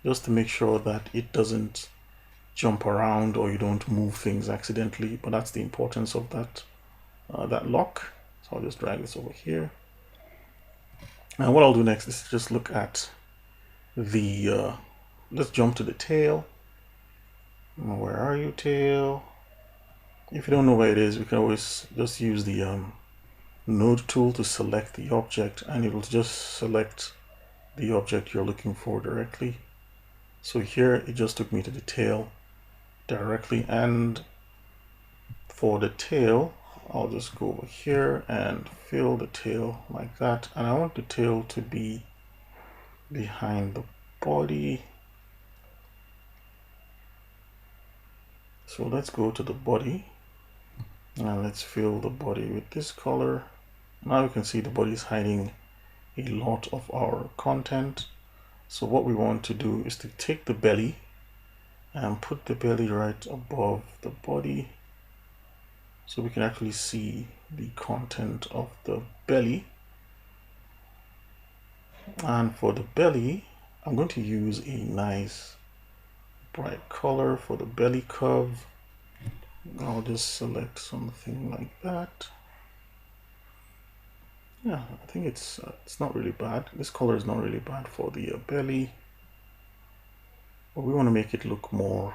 just to make sure that it doesn't jump around or you don't move things accidentally. But that's the importance of that that lock. So I'll just drag this over here. And what I'll do next is just look at the, let's jump to the tail. Where are you, tail? If you don't know where it is, we can always just use the node tool to select the object, and it will just select the object you're looking for directly. So here it just took me to the tail directly, and for the tail I'll just go over here and fill the tail like that, and I want the tail to be behind the body. So let's go to the body and let's fill the body with this color. Now you can see the body is hiding a lot of our content. So what we want to do is to take the belly and put the belly right above the body so we can actually see the content of the belly. And for the belly, I'm going to use a nice bright color for the belly curve. I'll just select something like that. Yeah, I think it's not really bad. This color is not really bad for the belly, but we want to make it look more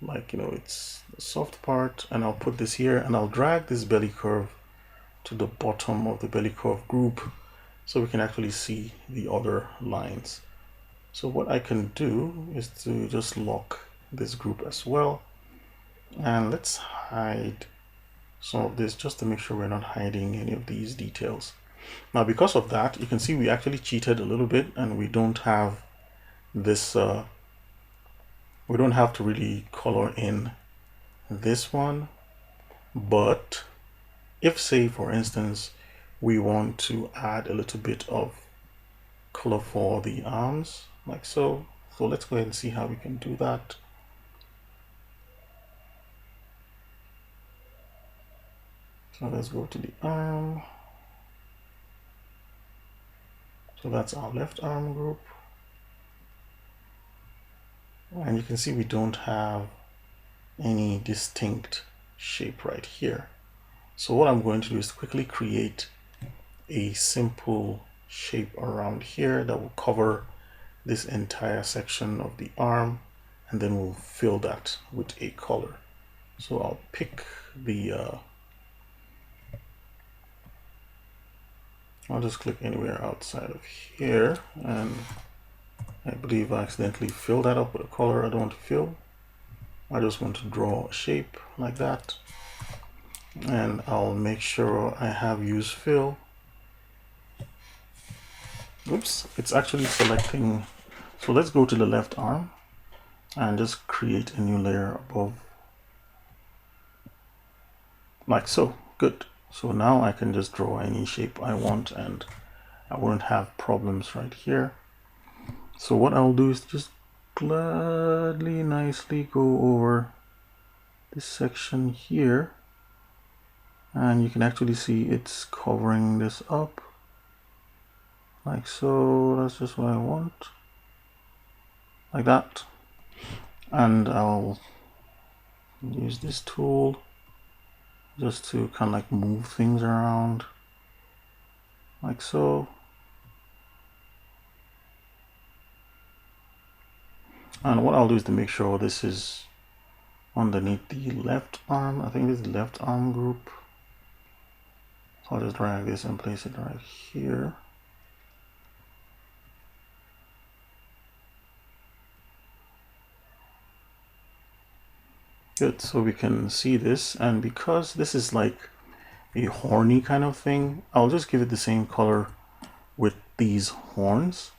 like, you know, it's the soft part. And I'll put this here and I'll drag this belly curve to the bottom of the belly curve group so we can actually see the other lines. So what I can do is to just lock this group as well, and let's hide some of this just to make sure we're not hiding any of these details. Now because of that, you can see we actually cheated a little bit and we don't have this we don't have to really color in this one. But if, say for instance, we want to add a little bit of color for the arms like so let's go ahead and see how we can do that. So let's go to the arm. So that's our left arm group. And you can see we don't have any distinct shape right here. So what I'm going to do is quickly create a simple shape around here that will cover this entire section of the arm, and then we'll fill that with a color. So I'll pick the I'll just click anywhere outside of here, and I believe I accidentally filled that up with a color I don't want to fill. I just want to draw a shape like that, and I'll make sure I have use fill. Oops, it's actually selecting. So let's go to the left arm and just create a new layer above like so. Good. So now I can just draw any shape I want and I won't have problems right here. So what I'll do is just gladly nicely go over this section here, and you can actually see it's covering this up like so. That's just what I want, like that. And I'll use this tool just to kind of like move things around like so. And what I'll do is to make sure this is underneath the left arm. I think this is the left arm group. So I'll just drag this and place it right here. Good, so we can see this, and because this is like a horny kind of thing, I'll just give it the same color with these horns.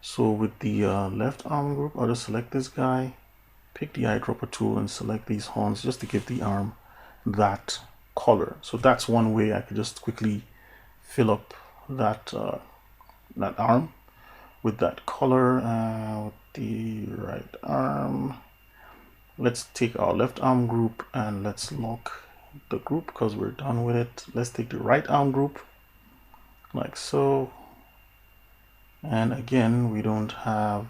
So with the left arm group, I'll just select this guy, pick the eyedropper tool and select these horns just to give the arm that color. So that's one way I could just quickly fill up that that arm with that color. With the right arm, let's take our left arm group and let's lock the group because we're done with it. Let's take the right arm group like so. And again, we don't have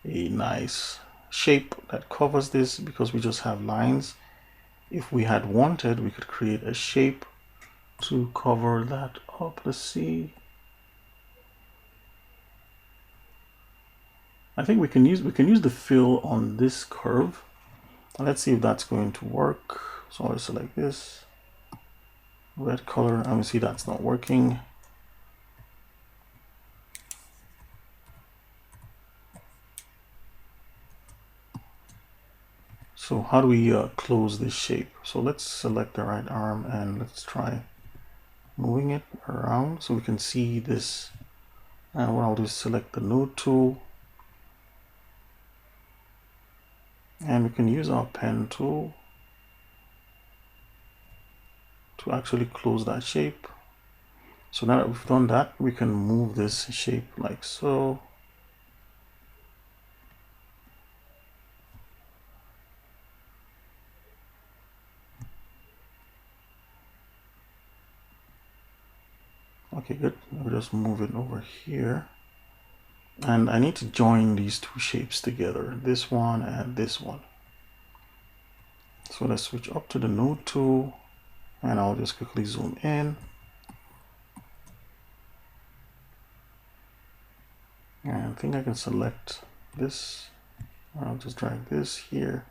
a nice shape that covers this because we just have lines. If we had wanted, we could create a shape to cover that up. Let's see. I think we can use the fill on this curve. Let's see if that's going to work. So I'll select this red color and we see that's not working. So how do we close this shape? So let's select the right arm and let's try moving it around so we can see this. And what I'll do is select the node tool. And we can use our pen tool to actually close that shape. So now that we've done that, we can move this shape like so. Okay, good. We'll just move it over here. And I need to join these two shapes together, this one and this one. So let's switch up to the node tool, and I'll just quickly zoom in. And I think I can select this. I'll just drag this here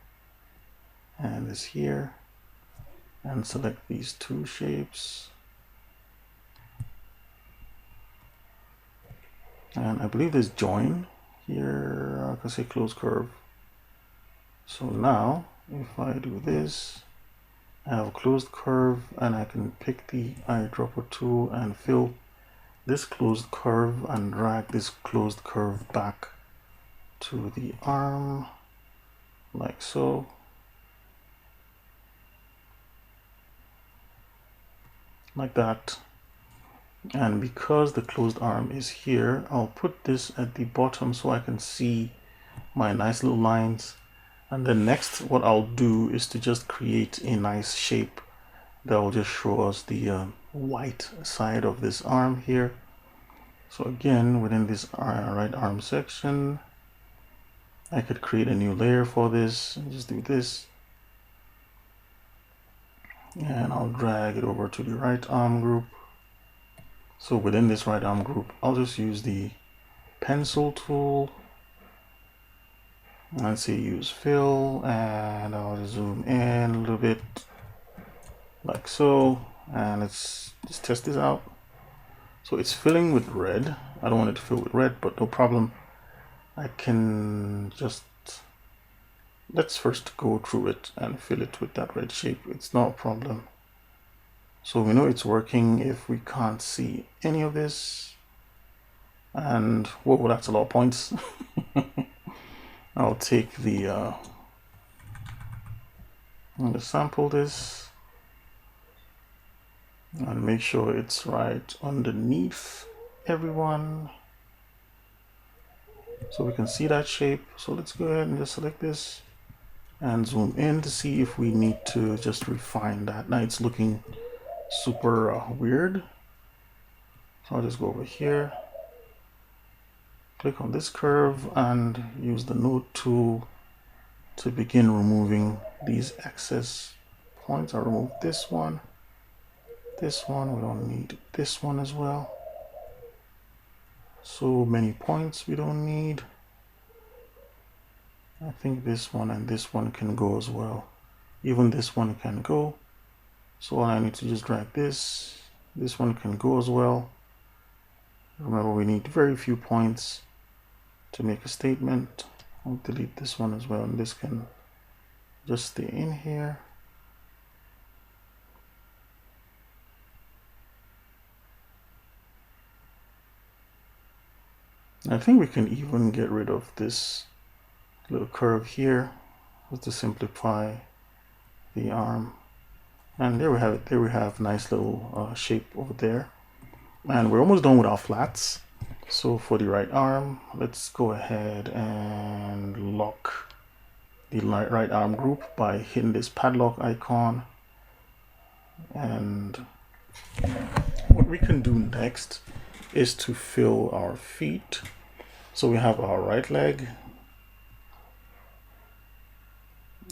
and this here and select these two shapes. And I believe there's join here. I can say close curve. So now if I do this, I have a closed curve, and I can pick the eyedropper tool and fill this closed curve and drag this closed curve back to the arm like so. Like that. And because the closed arm is here, I'll put this at the bottom so I can see my nice little lines. And then next, what I'll do is to just create a nice shape that will just show us the white side of this arm here. So again, within this right arm section, I could create a new layer for this and just do this. And I'll drag it over to the right arm group. So within this right arm group, I'll just use the pencil tool. Let's say use fill, and I'll just zoom in a little bit like so. And let's just test this out. So it's filling with red. I don't want it to fill with red, but no problem. I can just, let's first go through it and fill it with that red shape. It's not a problem. So we know it's working if we can't see any of this. And whoa, that's a lot of points. I'll take the, I'm gonna sample this and make sure it's right underneath everyone, so we can see that shape. So let's go ahead and just select this and zoom in to see if we need to just refine that. Now it's looking super weird. So I'll just go over here, click on this curve, and use the node tool to begin removing these excess points. I'll remove this one, we don't need this one as well. So many points we don't need. I think this one and this one can go as well. Even this one can go. So I need to just drag this. This one can go as well. Remember, we need very few points to make a statement. I'll delete this one as well, and this can just stay in here. I think we can even get rid of this little curve here just to simplify the arm. And there we have it. There we have nice little shape over there. And we're almost done with our flats. So for the right arm, let's go ahead and lock the right arm group by hitting this padlock icon. And what we can do next is to fill our feet. So we have our right leg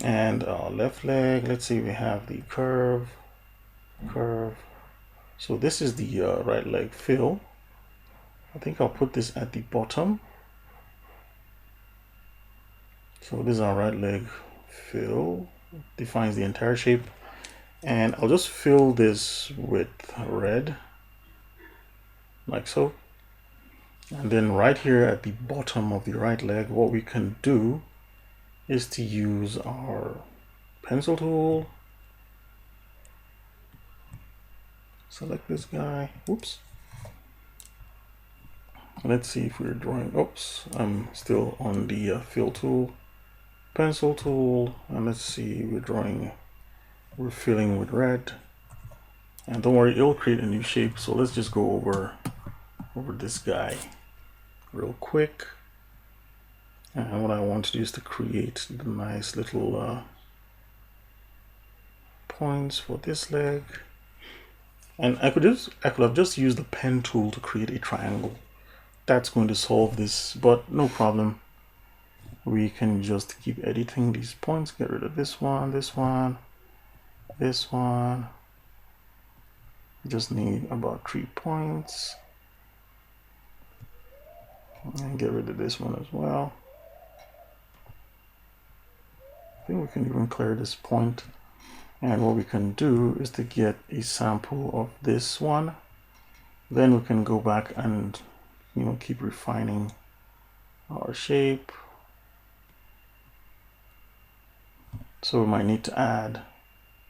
and our left leg. Let's say we have the curve. So this is the right leg fill. I think I'll put this at the bottom. So this is our right leg fill, defines the entire shape. And I'll just fill this with red, like so. And then right here at the bottom of the right leg, what we can do is to use our pencil tool. Select this guy. Whoops. Let's see if we're drawing. Oops, I'm still on the fill tool. pencil tool, and let's see, we're filling with red. And don't worry, it'll create a new shape. So let's just go over this guy real quick. And what I want to do is to create the nice little points for this leg. And I could have just used the pen tool to create a triangle. That's going to solve this, but no problem. We can just keep editing these points, get rid of this one, this one, this one. Just need about 3 points. And get rid of this one as well. I think we can even clear this point. And what we can do is to get a sample of this one. Then we can go back and, you know, keep refining our shape. So we might need to add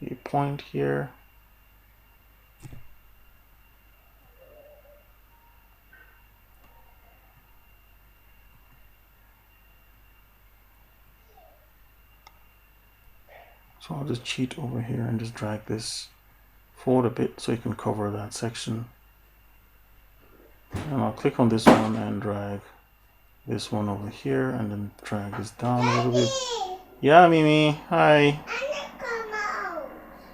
a point here. So I'll just cheat over here and just drag this forward a bit so you can cover that section. And I'll click on this one and drag this one over here and then drag this down a little bit. Yeah, Mimi, hi.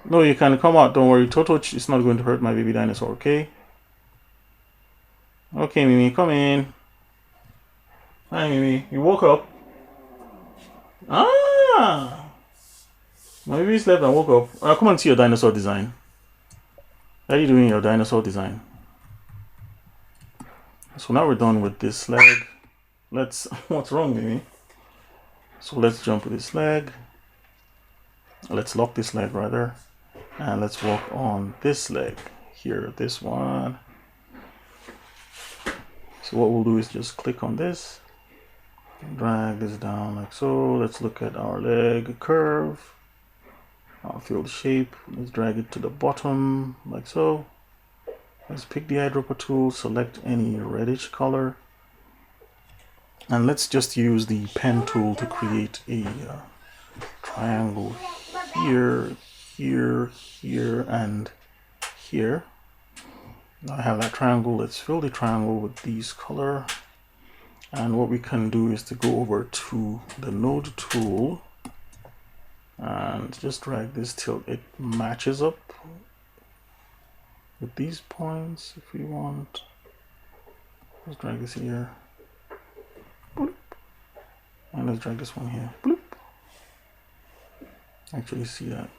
No, you can come out, don't worry. Toto is not going to hurt my baby dinosaur, okay? Okay, Mimi, come in. Hi, Mimi. You woke up? Ah! My baby slept and woke up. Come and see your dinosaur design. How are you doing your dinosaur design? So now we're done with this leg. What's wrong, Mimi? So let's jump with this leg. Let's lock this leg rather. And let's work on this leg here, this one. So what we'll do is just click on this, drag this down like so. Let's look at our leg curve. I'll fill the shape. Let's drag it to the bottom like so. Let's pick the eyedropper tool, select any reddish color. And let's just use the pen tool to create a triangle here, here, here, and here. Now I have that triangle. Let's fill the triangle with these color. And what we can do is to go over to the node tool and just drag this till it matches up with these points if we want. Let's drag this here. Bloop. And let's drag this one here. Bloop. Actually see that.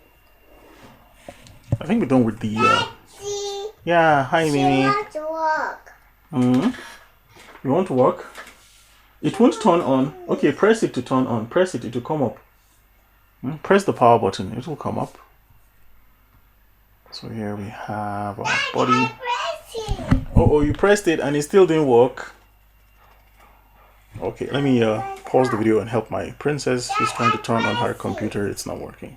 I think we're done with the yeah, hi Mimi. Want to walk. You want to walk? It won't turn on. Okay, press it to turn on. Press it, it will come up. Press the power button, it will come up. So here we have our body. Oh, you pressed it and it still didn't work. Okay, let me pause the video and help my princess. She's trying to turn on her computer, it's not working.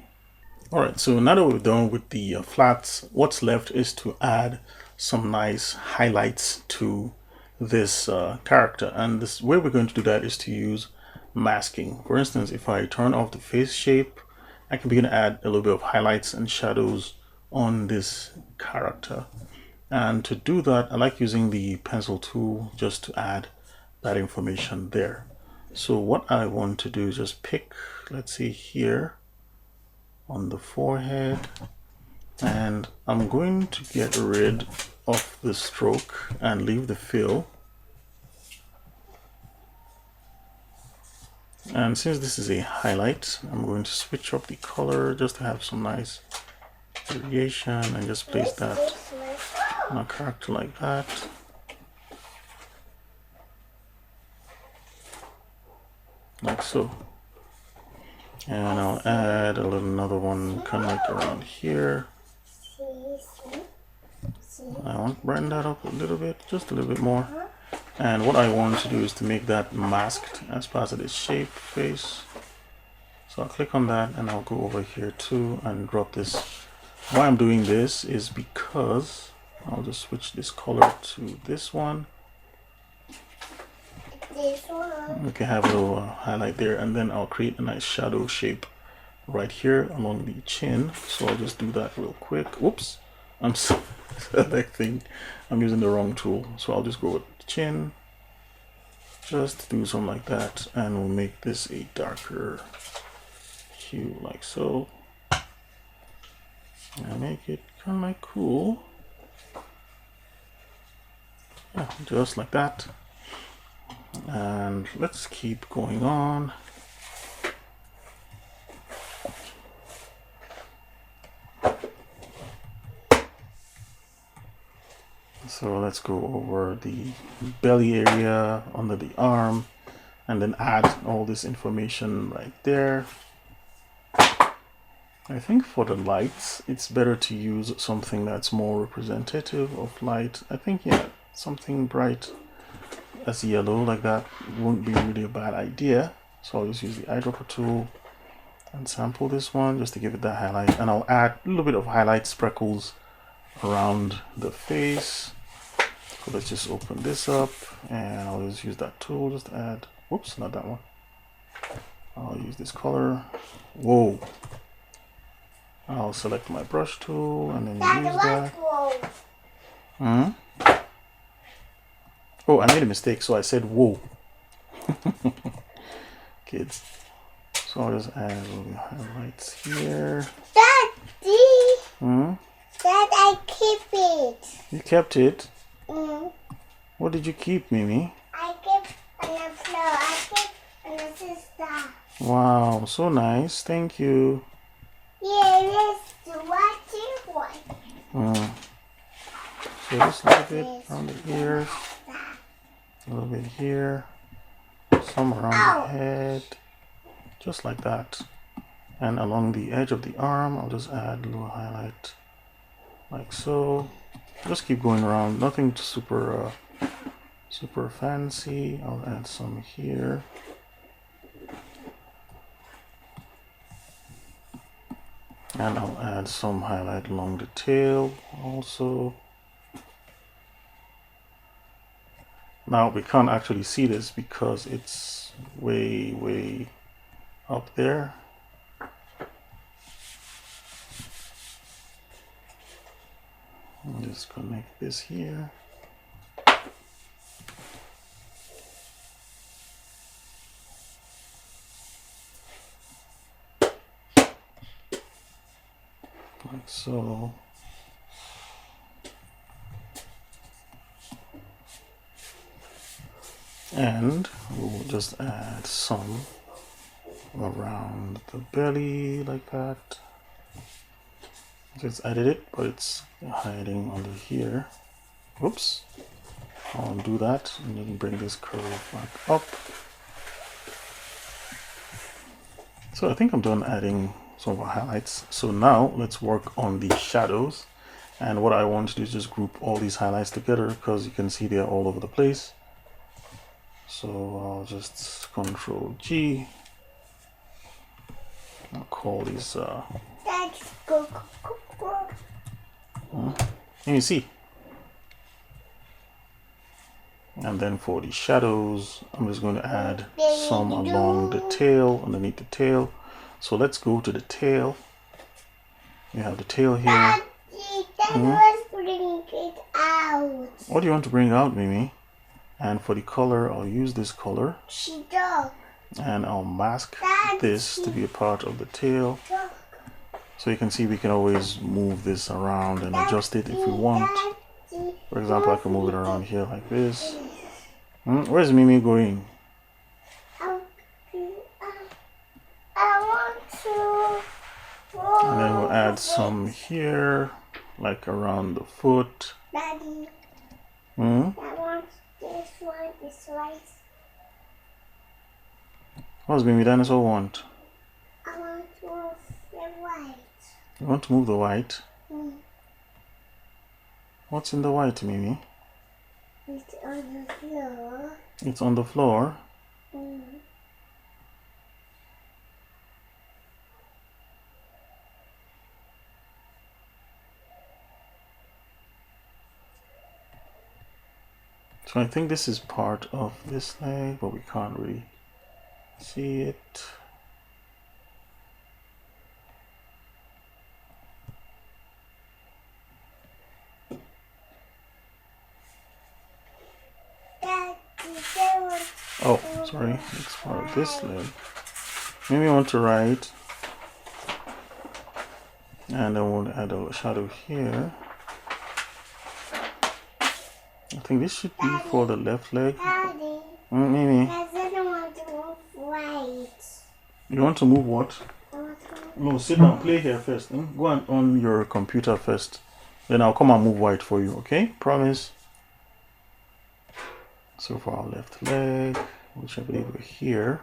Alright, so now that we're done with the flats, what's left is to add some nice highlights to this character. And this way we're going to do that is to use masking. For instance, if I turn off the face shape, I can begin to add a little bit of highlights and shadows on this character. And to do that, I like using the pencil tool just to add that information there. So what I want to do is just pick, let's see here, on the forehead, and I'm going to get rid of the stroke and leave the fill. And since this is a highlight, I'm going to switch up the color just to have some nice variation and just place that on a character like that. Like so. And I'll add another one kind of like around here. I want to brighten that up a little bit, just a little bit more. And what I want to do is to make that masked as part of this shape face. So I'll click on that and I'll go over here too and drop this. Why I'm doing this is because I'll just switch this color to this one. this one. We can have a little highlight there, and then I'll create a nice shadow shape right here along the chin. So I'll just do that real quick. Whoops, I'm selecting, I'm using the wrong tool. So I'll just go with the chin, just do something like that, and we'll make this a darker hue like so, and make it kind of like cool. Yeah, just like that. And let's keep going on. So let's go over the belly area, under the arm, and then add all this information right there. I think for the lights, it's better to use something that's more representative of light. I think, yeah, something bright as yellow like that won't be really a bad idea. So I'll just use the eyedropper tool and sample this one just to give it that highlight, and I'll add a little bit of highlight speckles around the face. So let's just open this up, and I'll just use that tool just to add, whoops, not that one. I'll use this color. Whoa. I'll select my brush tool and then use that. Hmm? Oh, I made a mistake, so I said whoa. Kids. So I'll just add a little highlights here. Daddy! Hmm? Dad, I keep it. You kept it? Mm. What did you keep, Mimi? I keep on the floor. I keep on the sister. Wow, so nice. Thank you. Yeah, let's do what you want. So just a little bit around the ears, a little bit here, some around the head, just like that. And along the edge of the arm, I'll just add a little highlight like so. Just keep going around, nothing super super fancy. I'll add some here. And I'll add some highlight along the tail also. Now we can't actually see this because it's way up there. I'll just connect this here. Like so. And we'll just add some around the belly like that. Just added it, but it's hiding under here. Whoops. I'll undo that and then bring this curve back up. So I think I'm done adding some of our highlights. So now let's work on the shadows. And what I want to do is just group all these highlights together because you can see they're all over the place. So I'll just Control G. I'll call these Let's go. Let me see. And then for the shadows, I'm just going to add some along the tail, underneath the tail. So let's go to the tail. We have the tail here. Daddy, let's bring it out. What do you want to bring out, Mimi? And for the color, I'll use this color. She dog. And I'll mask this to be a part of the tail. So you can see we can always move this around and adjust it if we want. For example, I can move it around here like this. Where's Mimi going? I want to. And then we'll add some here, like around the foot. Daddy, I want this one, this right. What does Mimi Dinosaur want? I want to move the white. You want to move the white? Mm. What's in the white, Mimi? It's on the floor. It's on the floor. Mm. So I think this is part of this leg, but we can't really see it. Oh, sorry, it's part of this leg. Maybe I want to write, and then we'll add a shadow here. I think this should be for the left leg. Daddy, Maybe. I don't want to move right. You want to move what? I want to move. No, sit down. Play here first. Go on your computer first. Then I'll come and move white for you, okay? Promise. So for our left leg, which I believe we're here.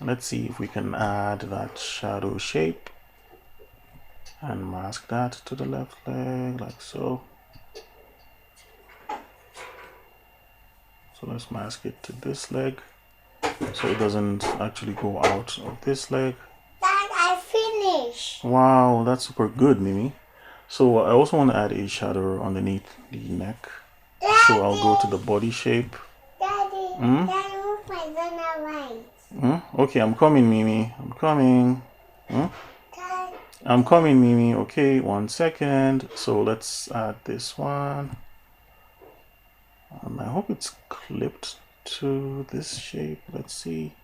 Let's see if we can add that shadow shape and mask that to the left leg like so. So let's mask it to this leg so it doesn't actually go out of this leg. Dad, I finished. Wow, that's super good, Mimi. So I also want to add a shadow underneath the neck. Daddy, So I'll go to the body shape. Daddy, Daddy, move my banana right. Okay, I'm coming, Mimi. I'm coming. Dad, I'm coming, Mimi. Okay, 1 second. So let's add this one. I hope it's clipped to this shape. Let's see.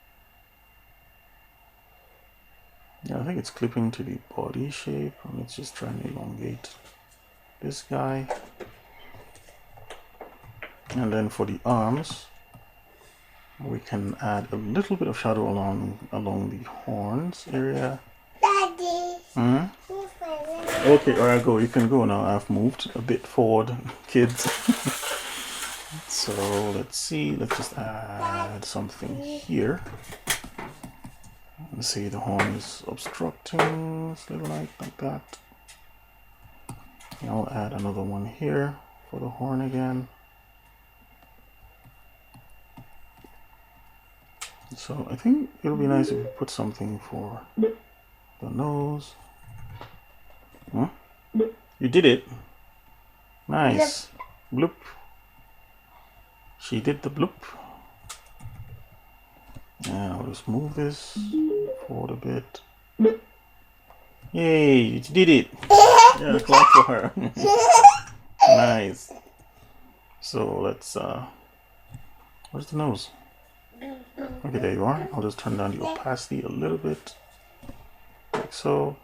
Yeah, I think it's clipping to the body shape. Let's just try and elongate this guy. And then for the arms, we can add a little bit of shadow along the horns area. Daddy, move my banana. Okay, alright, go. You can go now. I've moved a bit forward, kids. So let's see. Let's just add something here. Let's see, the horn is obstructing. It's a little like that. I'll add another one here for the horn again. So I think it'll be nice if we put something for the nose. You did it. Nice. Bloop. She did the bloop. And I'll just move this forward a bit. Yay, you did it. Yeah, clap for her. Nice. So let's where's the nose? Okay, there you are. I'll just turn down the opacity a little bit, like so.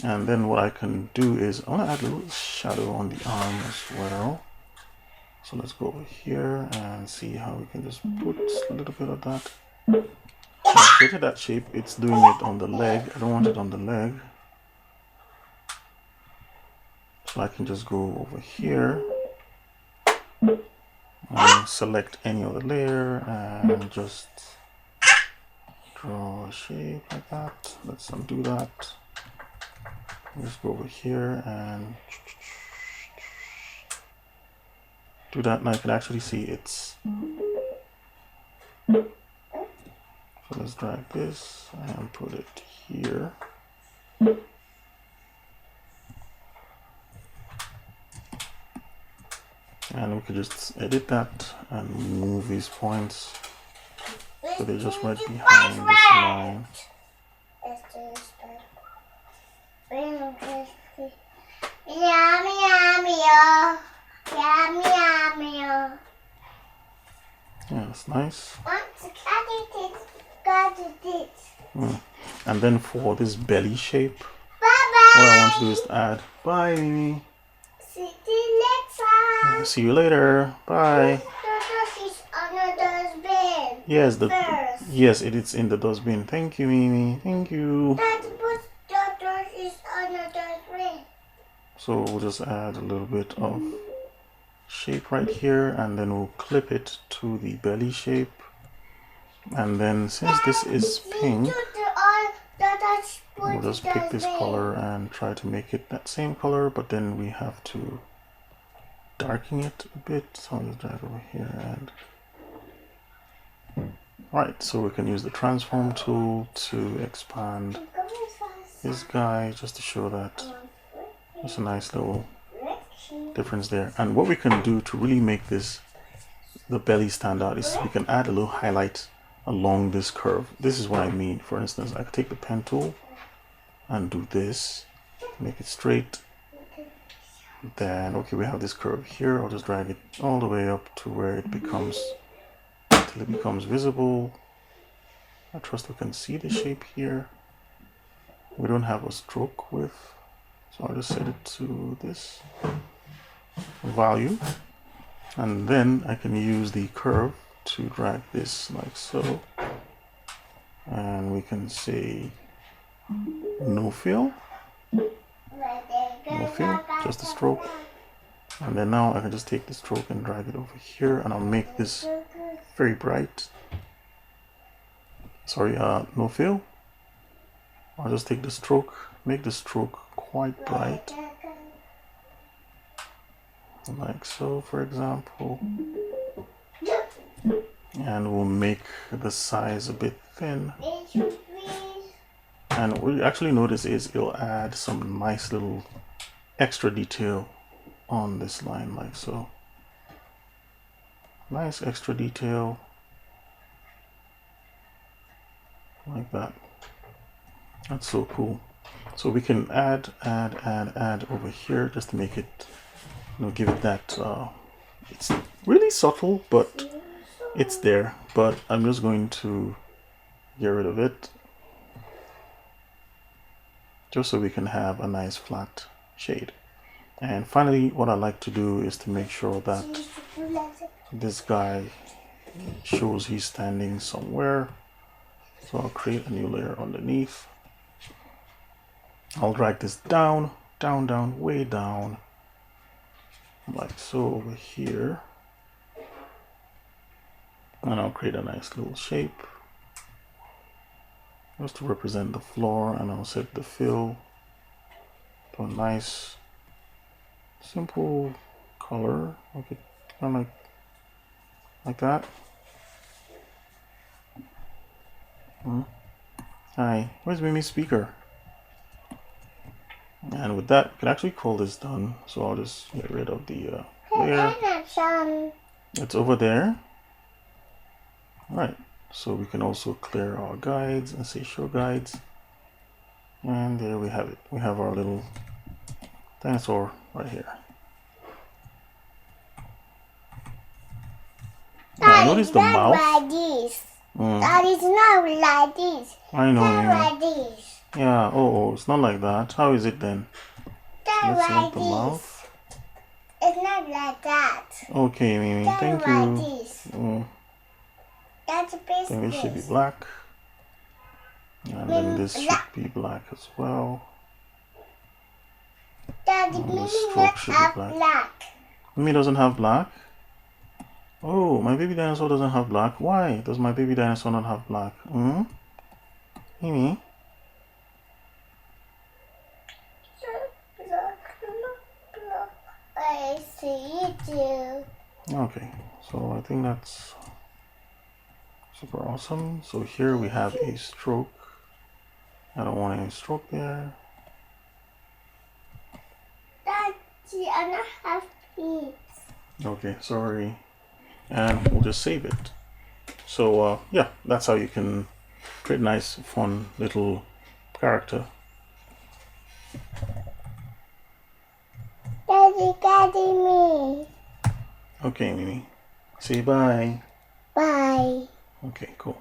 And then what I can do is I want to add a little shadow on the arm as well. So let's go over here and see how we can just put a little bit of that. So I created that shape. It's doing it on the leg. I don't want it on the leg. So I can just go over here and select any other layer and just draw a shape like that. Let's undo that. Just go over here and do that. Now I can actually see it's. So let's drag this and put it here. And we could just edit that and move these points so they're just right behind this line. Yummy, yummy, oh. Yummy, yummy, oh. Yeah, that's nice. Got it. And then for this belly shape, Bye-bye. what I want to do is add. Bye, Mimi. See you later. See you later. Bye. Toto is on the dustbin. Yes, First. yes, it is in the dustbin. Thank you, Mimi. Thank you. That put Toto is on the dustbin. So we'll just add a little bit of shape right here, and then we'll clip it to the belly shape. And then since this is pink, we'll just pick this color and try to make it that same color, but then we have to darken it a bit. So I'll just drag over here and right, so we can use the transform tool to expand this guy just to show that That's a nice little difference there. And what we can do to really make this the belly stand out is we can add a little highlight along this curve. This is what I mean. For instance, I could take the pen tool and do this, make it straight. Then okay, we have this curve here. I'll just drag it all the way up to where it becomes till it becomes visible. I trust we can see the shape here. We don't have a stroke width, so I'll just set it to this value, and then I can use the curve to drag this like so, and we can say no fill, just a stroke. And then now I can just take the stroke and drag it over here, and I'll make this very bright. Sorry, no fill. I'll just take the stroke, make the stroke quite bright, like so, for example. And we'll make the size a bit thin. And what you actually notice is it'll add some nice little extra detail on this line, like so. Nice extra detail, like that. That's so cool. So we can add over here just to make it, give it that, it's really subtle, but it's there. But I'm just going to get rid of it, just so we can have a nice flat shade. And finally, what I like to do is to make sure that this guy shows he's standing somewhere. So I'll create a new layer underneath. I'll drag this down, way down, like so over here. And I'll create a nice little shape just to represent the floor, and I'll set the fill to a nice simple color, okay, kind of like that. Hi, where's Mimi's speaker? And with that, we can actually call this done. So I'll just get rid of the layer. It's over there. All right. So we can also clear our guides and say show guides. And there we have it. We have our little dinosaur right here. Now, I noticed the mouth. Like this. That is not like this. I know. Like this. Yeah, oh, it's not like that. How is it then? That's Let's like make the this. mouth. It's not like that. Okay, Mimi, That's thank like you. This. That's a business. Then this should be black. And then this should be black as well. Daddy, Mimi doesn't have black. Mimi doesn't have black? Oh, my baby dinosaur doesn't have black. Why does my baby dinosaur not have black? Mimi? I see you too. Okay, so I think that's super awesome. So here we have a stroke. I don't want any stroke there. Daddy, I don't have feet. Okay, sorry. And we'll just save it. So yeah, that's how you can create a nice, fun little character. Daddy, me. Okay, Mimi. Say bye. Bye. Okay, cool.